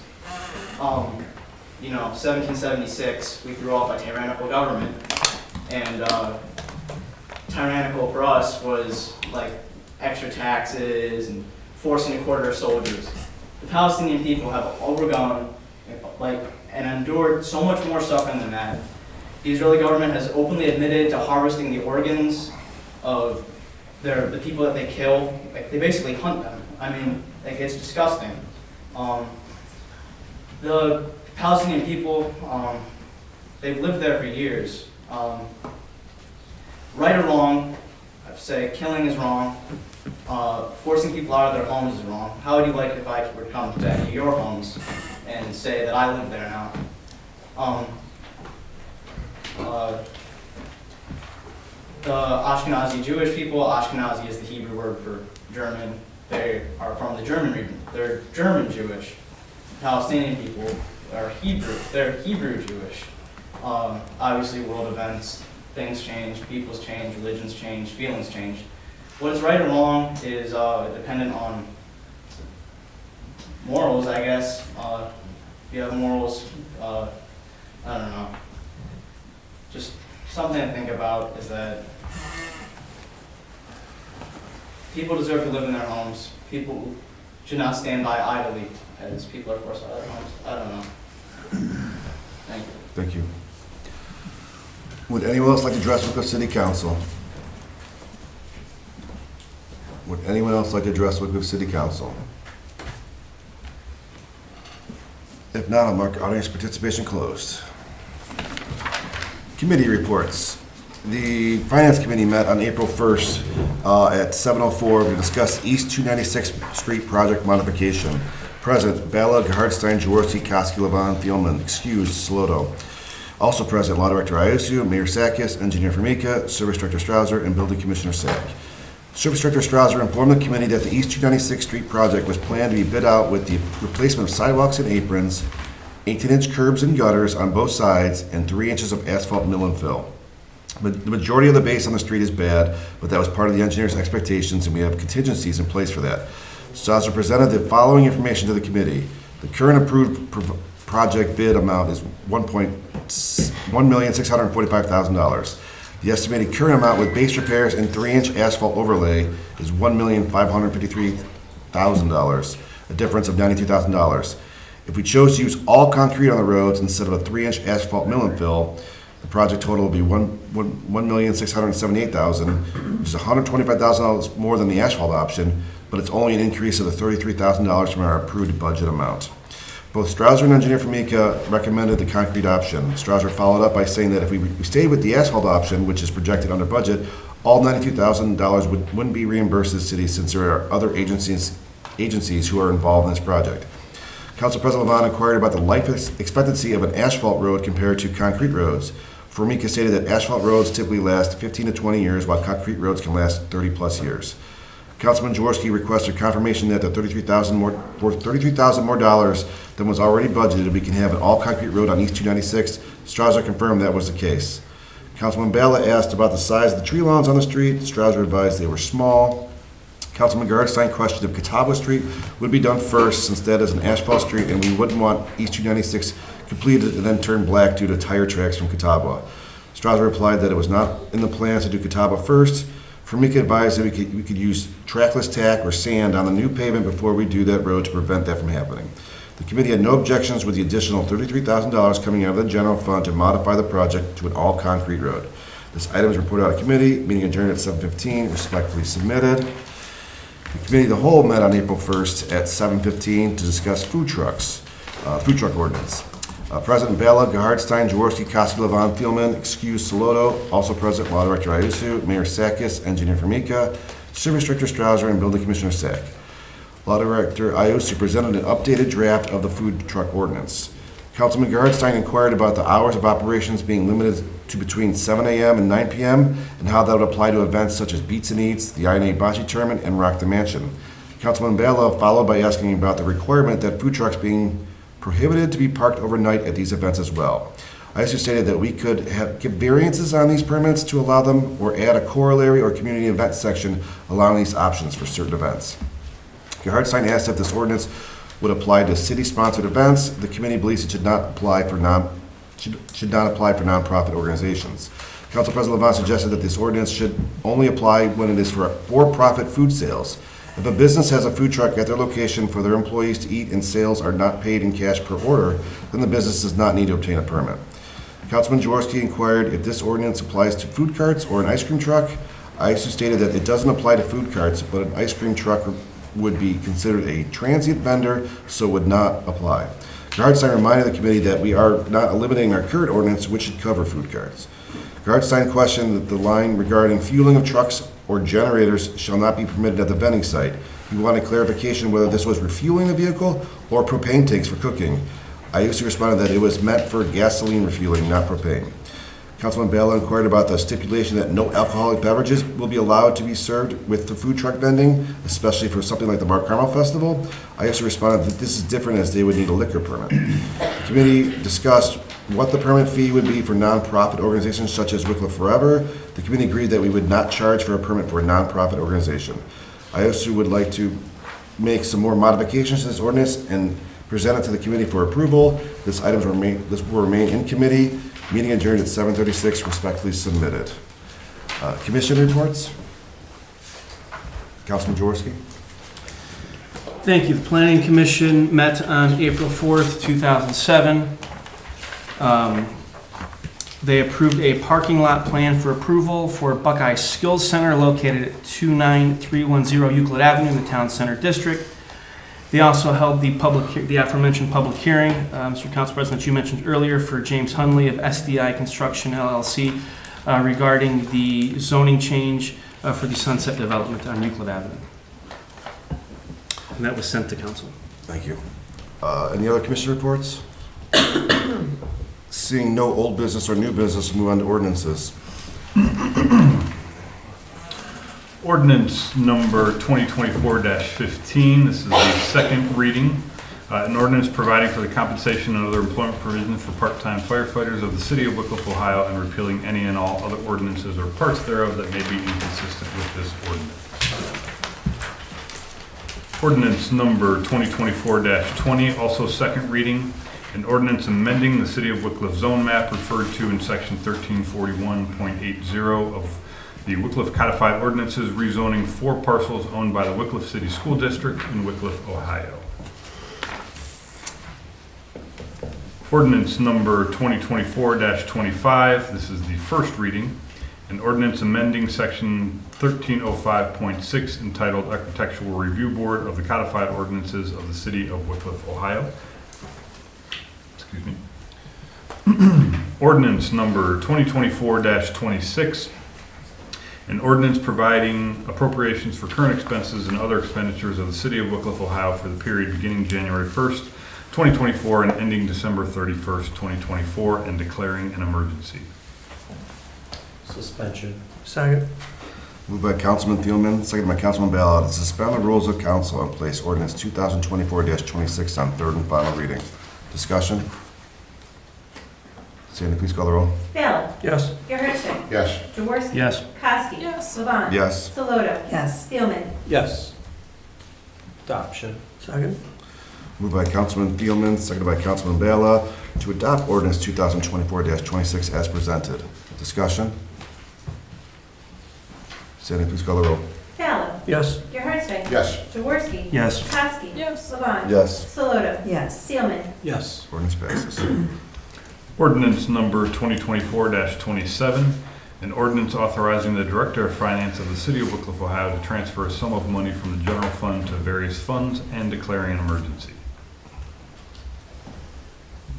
1776, we grew up a tyrannical government, and tyrannical for us was like extra taxes and forcing to quarter soldiers. The Palestinian people have overgone and endured so much more suffering than that. The Israeli government has openly admitted to harvesting the organs of the people that they kill. They basically hunt them. I mean, it's disgusting. The Palestinian people, they've lived there for years. Right or wrong, I'd say killing is wrong. Forcing people out of their homes is wrong. How would you like it if I were to come to your homes and say that I live there now? The Ashkenazi Jewish people, Ashkenazi is the Hebrew word for German. They are from the German region. They're German Jewish. Palestinian people are Hebrew. They're Hebrew Jewish. Obviously, world events things change, people's change, religions change, feelings change. What's right or wrong is dependent on morals, I guess. If you have morals, I don't know. Just something to think about is that people deserve to live in their homes. People should not stand by idly as people are forced out of their homes. I don't know. Thank you. Thank you. Would anyone else like to address Wickliffe City Council? Would anyone else like to address Wickliffe City Council? If not, I'll mark audience participation closed. Committee reports. The Finance Committee met on April 1st at 7:04 to discuss East 296th Street project modification. Present, Bala, Gahardstein, Jaworski, Koski, Levon, Thielman. Excused, Saloto. Also present, Law Director Iusu, Mayor Sakis, Engineer Formica, Service Director Strauser, and Building Commissioner Sack. Service Director Strauser informed the committee that the East 296th Street project was planned to be bid out with the replacement of sidewalks and aprons, 18-inch curbs and gutters on both sides, and 3 inches of asphalt mill and fill. The majority of the base on the street is bad, but that was part of the engineer's expectations, and we have contingencies in place for that. Strauser presented the following information to the committee. The current approved project bid amount is $1,645,000. The estimated current amount with base repairs and 3-inch asphalt overlay is $1,553,000, a difference of $92,000. If we chose to use all concrete on the roads instead of a 3-inch asphalt mill and fill, the project total will be $1,678,000, which is $125,000 more than the asphalt option, but it's only an increase of the $33,000 from our approved budget amount. Both Strauser and Engineer Formica recommended the concrete option. Strauser followed up by saying that if we stayed with the asphalt option, which is projected under budget, all $92,000 wouldn't be reimbursed to the city since there are other agencies who are involved in this project. Council President Levon inquired about the life expectancy of an asphalt road compared to concrete roads. Formica stated that asphalt roads typically last 15 to 20 years, while concrete roads can last 30 plus years. Councilman Jaworski requested confirmation that the $33,000 more dollars than was already budgeted, we can have an all-concrete road on East 296th. Strauser confirmed that was the case. Councilman Bala asked about the size of the tree lawns on the street. Strauser advised they were small. Councilman Gardstein questioned if Catawba Street would be done first, since that is an asphalt street and we wouldn't want East 296 completed and then turn black due to tire tracks from Catawba. Strauser replied that it was not in the plans to do Catawba first. Formica advised that we could use trackless tack or sand on the new pavement before we do that road to prevent that from happening. The committee had no objections with the additional $33,000 coming out of the general fund to modify the project to an all-concrete road. This item is reported out of committee. Meeting adjourned at 7:15. Respectfully submitted. The committee of the whole met on April 1st at 7:15 to discuss food truck ordinance. President Bala, Gahardstein, Jaworski, Koski, Levon, Thielman, excused Saloto. Also present, Law Director Iusu, Mayor Sakis, Engineer Formica, Service Director Strauser, and Building Commissioner Sack. Law Director Iusu presented an updated draft of the food truck ordinance. Councilman Gahardstein inquired about the hours of operations being limited to between 7 a.m. and 9 p.m. and how that would apply to events such as Beats and Eats, the INA Bocce Tournament, and Rock the Mansion. Councilman Bala followed by asking about the requirement that food trucks being prohibited to be parked overnight at these events as well. I also stated that we could give variances on these permits to allow them, or add a corollary or community event section allowing these options for certain events. Gahardstein asked if this ordinance would apply to city-sponsored events. The committee believes it should not apply for nonprofit organizations. Council President Levon suggested that this ordinance should only apply when it is for for-profit food sales. If a business has a food truck at their location for their employees to eat and sales are not paid in cash per order, then the business does not need to obtain a permit. Councilman Jaworski inquired if this ordinance applies to food carts or an ice cream truck. I also stated that it doesn't apply to food carts, but an ice cream truck would be considered a transient vendor, so would not apply. Gahardstein reminded the committee that we are not eliminating our current ordinance, which should cover food carts. Gahardstein questioned that the line regarding fueling of trucks or generators shall not be permitted at the vending site. He wanted clarification whether this was refueling the vehicle or propane tanks for cooking. I used to respond that it was meant for gasoline refueling, not propane. Councilman Bala inquired about the stipulation that no alcoholic beverages will be allowed to be served with the food truck vending, especially for something like the Bar Carmel Festival. I also responded that this is different as they would need a liquor permit. The committee discussed what the permit fee would be for nonprofit organizations such as Wickliffe Forever. The committee agreed that we would not charge for a permit for a nonprofit organization. I also would like to make some more modifications to this ordinance and present it to the committee for approval. This will remain in committee. Meeting adjourned at 7:36, respectfully submitted. Commission reports. Councilman Jaworski. Thank you. The Planning Commission met on April 4th, 2007. They approved a parking lot plan for approval for Buckeye Skills Center located at 29310 Euclid Avenue in the Town Center District. They also held the aforementioned public hearing, Mr. Council President, you mentioned earlier, for James Hunley of SDI Construction LLC regarding the zoning change for the Sunset Development on Euclid Avenue. And that was sent to council. Thank you. Any other commission reports? Seeing no old business or new business, move on to ordinances. Ordinance number 2024-15. This is the second reading. An ordinance providing for the compensation and other employment provisions for part-time firefighters of the city of Wickliffe, Ohio, and repealing any and all other ordinances or parts thereof that may be inconsistent with this ordinance. Ordinance number 2024-20, also second reading. An ordinance amending the City of Wickliffe zone map referred to in section 1341.80 of the Wickliffe Codified Ordinances, rezoning 4 parcels owned by the Wickliffe City School District in Wickliffe, Ohio. Ordinance number 2024-25, this is the first reading. An ordinance amending section 1305.6 entitled Architectural Review Board of the Codified Ordinances of the City of Wickliffe, Ohio. Excuse me. Ordinance number 2024-26. An ordinance providing appropriations for current expenses and other expenditures of the City of Wickliffe, Ohio for the period beginning January 1st, 2024 and ending December 31st, 2024, and declaring an emergency. Suspension. Second. Moved by Councilman Thielman, seconded by Councilman Ballard, to suspend the rules of council and place ordinance 2024-26 on third and final reading. Discussion? Sandy, please call the roll. Ballard. Yes. Gerhardson. Yes. Jaworski. Yes. Kowski. Yes. Levon. Yes. Saloto. Yes. Thielman. Yes. Adoption. Second. Moved by Councilman Thielman, seconded by Councilman Ballard, to adopt ordinance 2024-26 as presented. Discussion? Sandy, please call the roll. Ballard. Yes. Gerhardson. Yes. Jaworski. Yes. Kowski. Yes. Levon. Yes. Saloto. Yes. Thielman. Yes. Ordinance passes. Ordinance number 2024-27, an ordinance authorizing the Director of Finance of the City of Wickliffe, Ohio to transfer a sum of money from the general fund to various funds and declaring an emergency.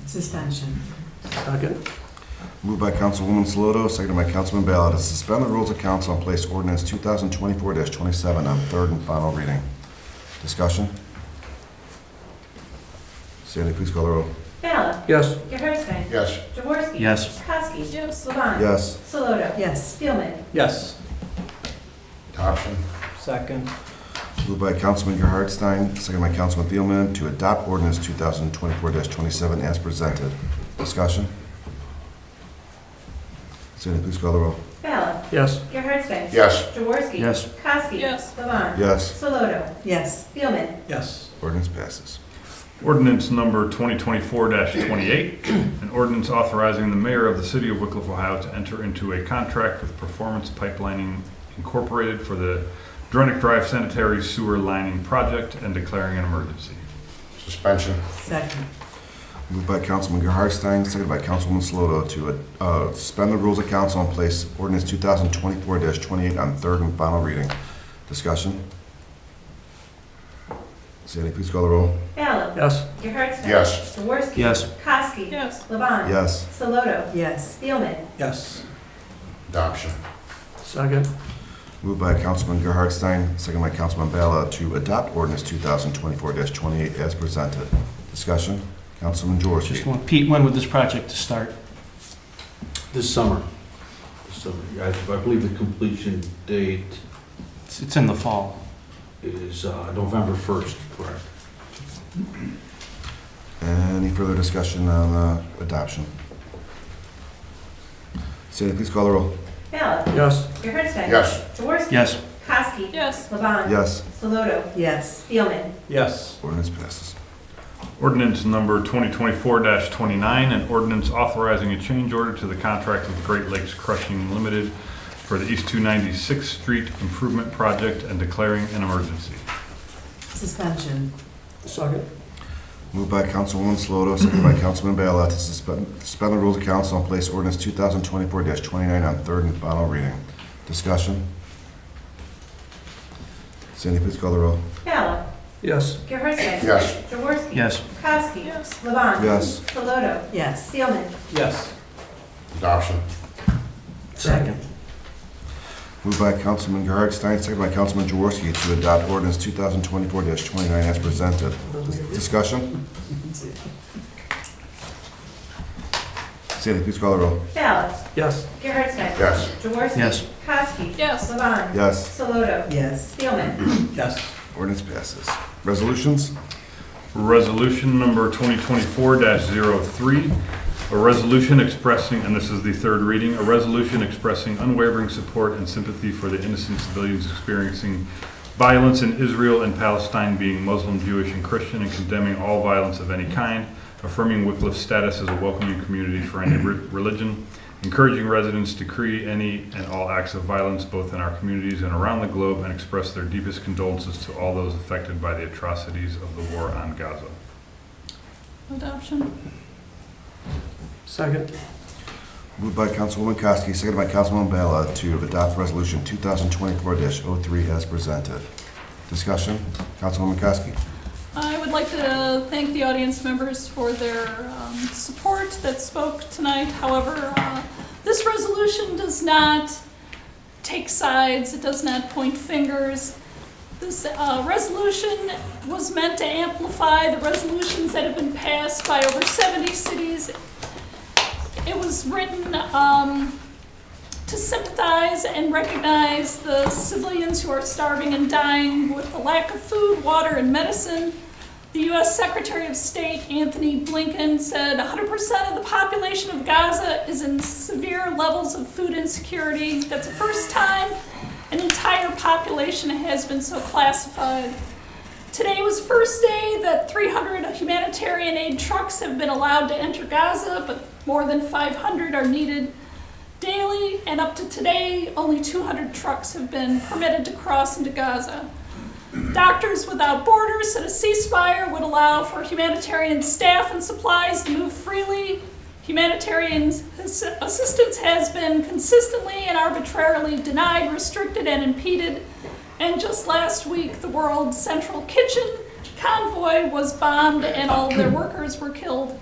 Suspension. Second. Moved by Councilwoman Saloto, seconded by Councilman Ballard, to suspend the rules of council and place ordinance 2024-27 on third and final reading. Discussion? Sandy, please call the roll. Ballard. Yes. Gerhardson. Yes. Jaworski. Yes. Kowski. Yes. Levon. Yes. Saloto. Yes. Thielman. Yes. Adoption. Second. Moved by Councilman Gerhardstein, seconded by Councilman Thielman, to adopt ordinance 2024-27 as presented. Discussion? Sandy, please call the roll. Ballard. Yes. Gerhardson. Yes. Jaworski. Yes. Kowski. Yes. Levon. Yes. Saloto. Yes. Thielman. Yes. Ordinance passes. Ordinance number 2024-28, an ordinance authorizing the mayor of the City of Wickliffe, Ohio to enter into a contract with Performance Pipelining Incorporated for the Drenick Drive Sanitary Sewer Lining Project and declaring an emergency. Suspension. Second. Moved by Councilman Gerhardstein, seconded by Councilwoman Saloto, to suspend the rules of council and place ordinance 2024-28 on third and final reading. Discussion? Sandy, please call the roll. Ballard. Yes. Gerhardson. Yes. Jaworski. Yes. Kowski. Yes. Levon. Yes. Saloto. Yes. Thielman. Yes. Adoption. Second. Moved by Councilman Gerhardstein, seconded by Councilman Ballard, to adopt ordinance 2024-28 as presented. Discussion? Councilman Jaworski. Just want, Pete, when would this project start? This summer. I believe the completion date It's in the fall. is November 1st, correct? Any further discussion on adoption? Sandy, please call the roll. Ballard. Yes. Gerhardstein. Yes. Jaworski. Yes. Kowski. Yes. Levon. Yes. Soloto. Yes. Thielman. Yes. Ordinance passes. Ordinance number 2024-29, an ordinance authorizing a change order to the contract with Great Lakes Crushing Limited for the East 296th Street Improvement Project and declaring an emergency. Suspension. Second. Moved by Councilwoman Sloto, seconded by Councilman Bailout to suspend the rules of council and place ordinance 2024-29 on third and final reading. Discussion? Sandy, please call the roll. Ballard. Yes. Gerhardstein. Yes. Jaworski. Yes. Kowski. Yes. Levon. Yes. Soloto. Yes. Thielman. Yes. Adoption. Second. Moved by Councilman Gerhardstein, seconded by Councilman Jaworski to adopt ordinance 2024-29 as presented. Discussion? Sandy, please call the roll. Ballard. Yes. Gerhardstein. Yes. Jaworski. Yes. Kowski. Yes. Levon. Yes. Soloto. Yes. Thielman. Yes. Ordinance passes. Resolutions? Resolution number 2024-03, a resolution expressing, and this is the third reading, a resolution expressing unwavering support and sympathy for the innocent civilians experiencing violence in Israel and Palestine, being Muslim, Jewish, and Christian, and condemning all violence of any kind, affirming Wickliffe status as a welcoming community for any religion, encouraging residents to decree any and all acts of violence both in our communities and around the globe, and express their deepest condolences to all those affected by the atrocities of the war on Gaza. Adoption. Second. Moved by Councilwoman Kowski, seconded by Councilwoman Bailout to adopt resolution 2024-03 as presented. Discussion? Councilwoman Kowski? I would like to thank the audience members for their support that spoke tonight. However, this resolution does not take sides. It does not point fingers. This resolution was meant to amplify the resolutions that have been passed by over 70 cities. It was written to sympathize and recognize the civilians who are starving and dying with the lack of food, water, and medicine. The U.S. Secretary of State, Anthony Blinken, said 100% of the population of Gaza is in severe levels of food insecurity. That's the first time an entire population has been so classified. Today was the first day that 300 humanitarian aid trucks have been allowed to enter Gaza, but more than 500 are needed daily, and up to today, only 200 trucks have been permitted to cross into Gaza. Doctors Without Borders said a ceasefire would allow for humanitarian staff and supplies to move freely. Humanitarian assistance has been consistently and arbitrarily denied, restricted, and impeded. And just last week, the World Central Kitchen convoy was bombed and all of their workers were killed.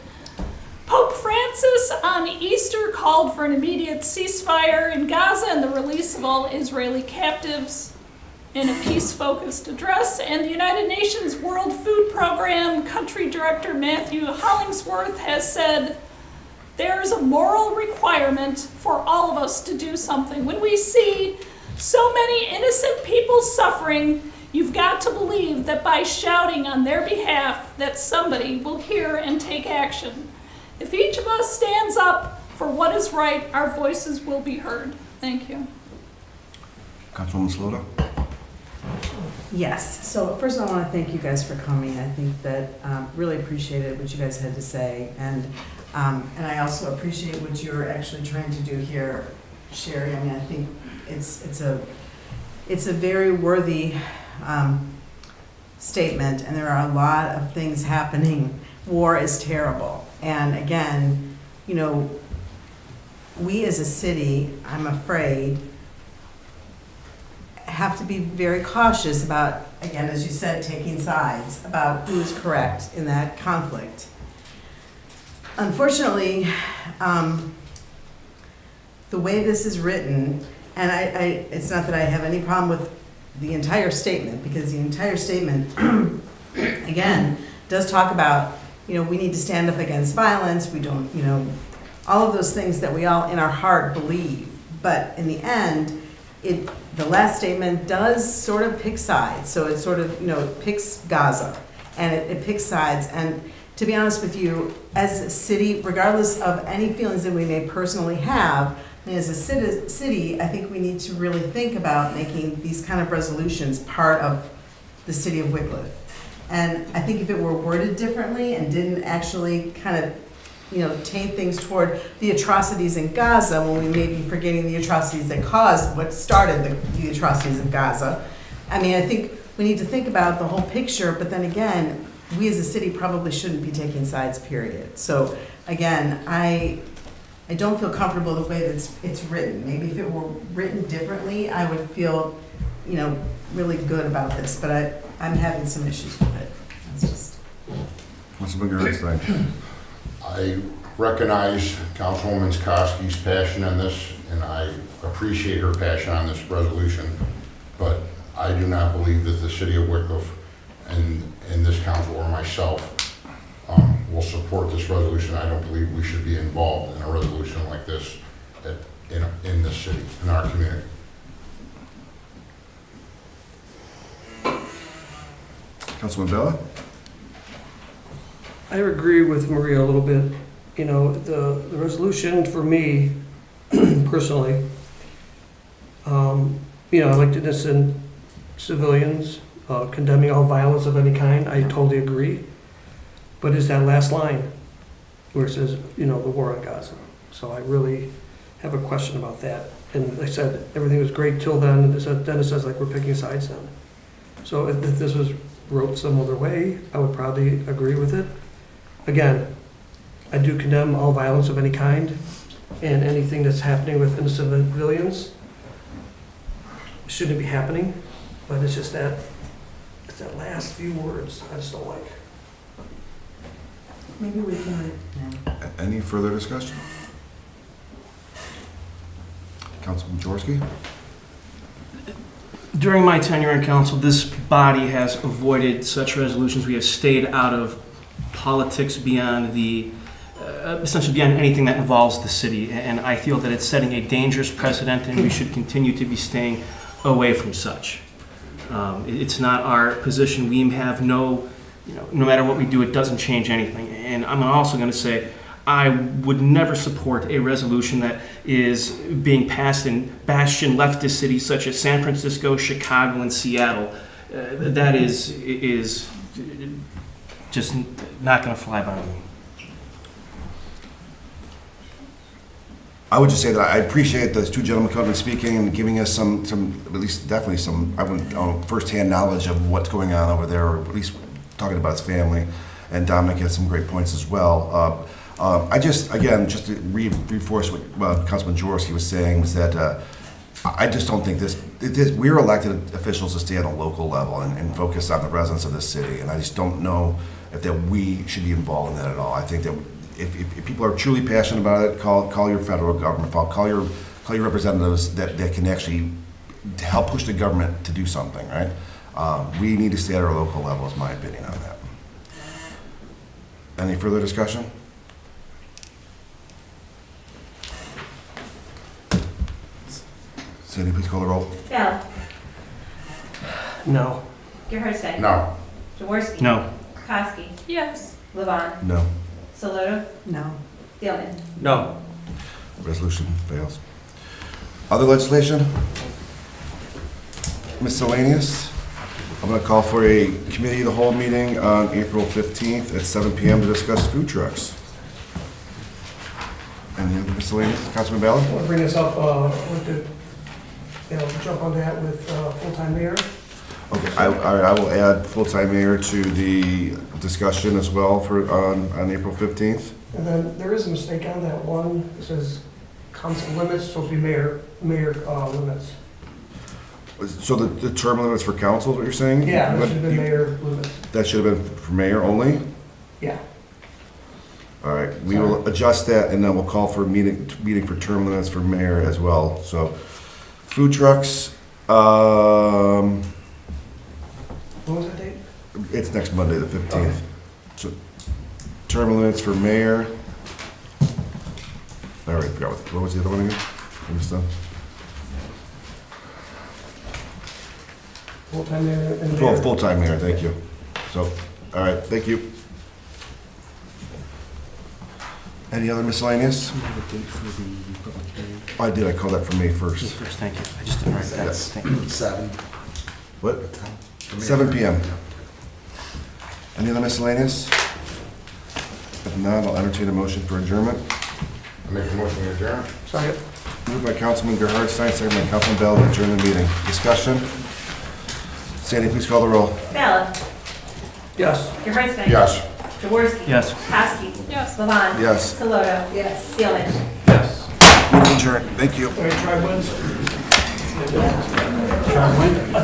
Pope Francis on Easter called for an immediate ceasefire in Gaza and the release of all Israeli captives in a peace-focused address. And the United Nations World Food Program Country Director Matthew Hollingsworth has said, there's a moral requirement for all of us to do something. When we see so many innocent people suffering, you've got to believe that by shouting on their behalf that somebody will hear and take action. If each of us stands up for what is right, our voices will be heard. Thank you. Councilwoman Sloto? Yes, so first I want to thank you guys for coming. I think that really appreciated what you guys had to say, and I also appreciate what you're actually trying to do here, Sherry. I mean, I think it's a very worthy statement, and there are a lot of things happening. War is terrible, and again, you know, we as a city, I'm afraid, have to be very cautious about, again, as you said, taking sides about who is correct in that conflict. Unfortunately, the way this is written, and it's not that I have any problem with the entire statement, because the entire statement, again, does talk about, you know, we need to stand up against violence, we don't, you know, all of those things that we all in our heart believe. But in the end, the last statement does sort of pick sides. So it sort of, you know, it picks Gaza, and it picks sides. And to be honest with you, as a city, regardless of any feelings that we may personally have, And as a city, I think we need to really think about making these kind of resolutions part of the city of Wickliffe. And I think if it were worded differently and didn't actually kind of, taint things toward the atrocities in Gaza, when we may be forgetting the atrocities that caused what started the atrocities in Gaza. I mean, I think we need to think about the whole picture, but then again, we as a city probably shouldn't be taking sides, period. So again, I don't feel comfortable the way that it's written. Maybe if it were written differently, I would feel, really good about this, but I'm having some issues with it. That's just. Councilman Gerstein. I recognize Councilwoman Koski's passion on this, and I appreciate her passion on this resolution, but I do not believe that the city of Wickliffe and this council or myself will support this resolution. I don't believe we should be involved in a resolution like this in this city, in our community. Councilman Bella? I agree with Maria a little bit. The resolution for me, personally, like innocent civilians, condemning all violence of any kind, I totally agree. But it's that last line where it says, the war on Gaza. So I really have a question about that. And like I said, everything was great till then, and then it says like we're picking sides then. So if this was wrote some other way, I would probably agree with it. Again, I do condemn all violence of any kind and anything that's happening with innocent civilians. Shouldn't be happening, but it's just that, it's that last few words I just don't like. Maybe we can. Any further discussion? Councilman Jaworski? During my tenure in council, this body has avoided such resolutions. We have stayed out of politics beyond essentially beyond anything that involves the city. And I feel that it's setting a dangerous precedent, and we should continue to be staying away from such. It's not our position. We have no matter what we do, it doesn't change anything. And I'm also going to say, I would never support a resolution that is being passed in bastion leftist cities such as San Francisco, Chicago, and Seattle. That is just not going to fly by me. I would just say that I appreciate those two gentlemen coming and speaking and giving us some at least definitely some, firsthand knowledge of what's going on over there, or at least talking about his family. And Dominic had some great points as well. Just to reinforce what Councilman Jaworski was saying, was that I just don't think we're elected officials to stay on a local level and focus on the residents of this city. And I just don't know if that we should be involved in that at all. I think that if people are truly passionate about it, call your federal government, call your representatives that can actually help push the government to do something, right? We need to stay at our local level, is my opinion on that. Any further discussion? Cindy, please call the roll. Bell. No. Gerhardstein. No. Jaworski. No. Koski. Yes. Levon. No. Soloto. No. Thielman. No. Resolution fails. Other legislation? Miscellaneous? I'm going to call for a committee of the whole meeting on April 15th at 7 p.m. to discuss food trucks. Any other miscellaneous? Councilman I Ballard? want to bring this up, jump on that with full-time mayor. Okay, I will add full-time mayor to the discussion as well on April 15th. And then there is a mistake on that one. It says council limits, supposed to be mayor limits. So the term limits for council is what you're saying? Yeah, that should have been mayor limits. That should have been for mayor only? Yeah. All right, we will adjust that, and then we'll call for a meeting for term limits for mayor as well. So, food trucks, When was that date? it's next Monday, the 15th. Okay. So, term limits for mayor. All right, forgot what was the other one again? I missed that. Full-time mayor and mayor. Full-time mayor, thank you. So, all right, thank you. Any other miscellaneous? Oh, I did, I called that for May 1st. First, thank you. I just didn't write that. Yes. Thank you. 7. What? 7 PM. Any other miscellaneous? If not, I'll entertain a motion for adjournment. I make a motion to adjourn. Second. Moved by Councilman Gerhardstein, second by Councilman Bell to adjourn the meeting. Discussion? Sandy, please call the roll. Bella. Yes. Gerhardstein. Yes. Jaworski. Yes. Kowski. Yes. Levon. Yes. Saloto. Yes. Seelig. Yes. Meeting adjourned. Thank you. All right, try Wednesday. Try when?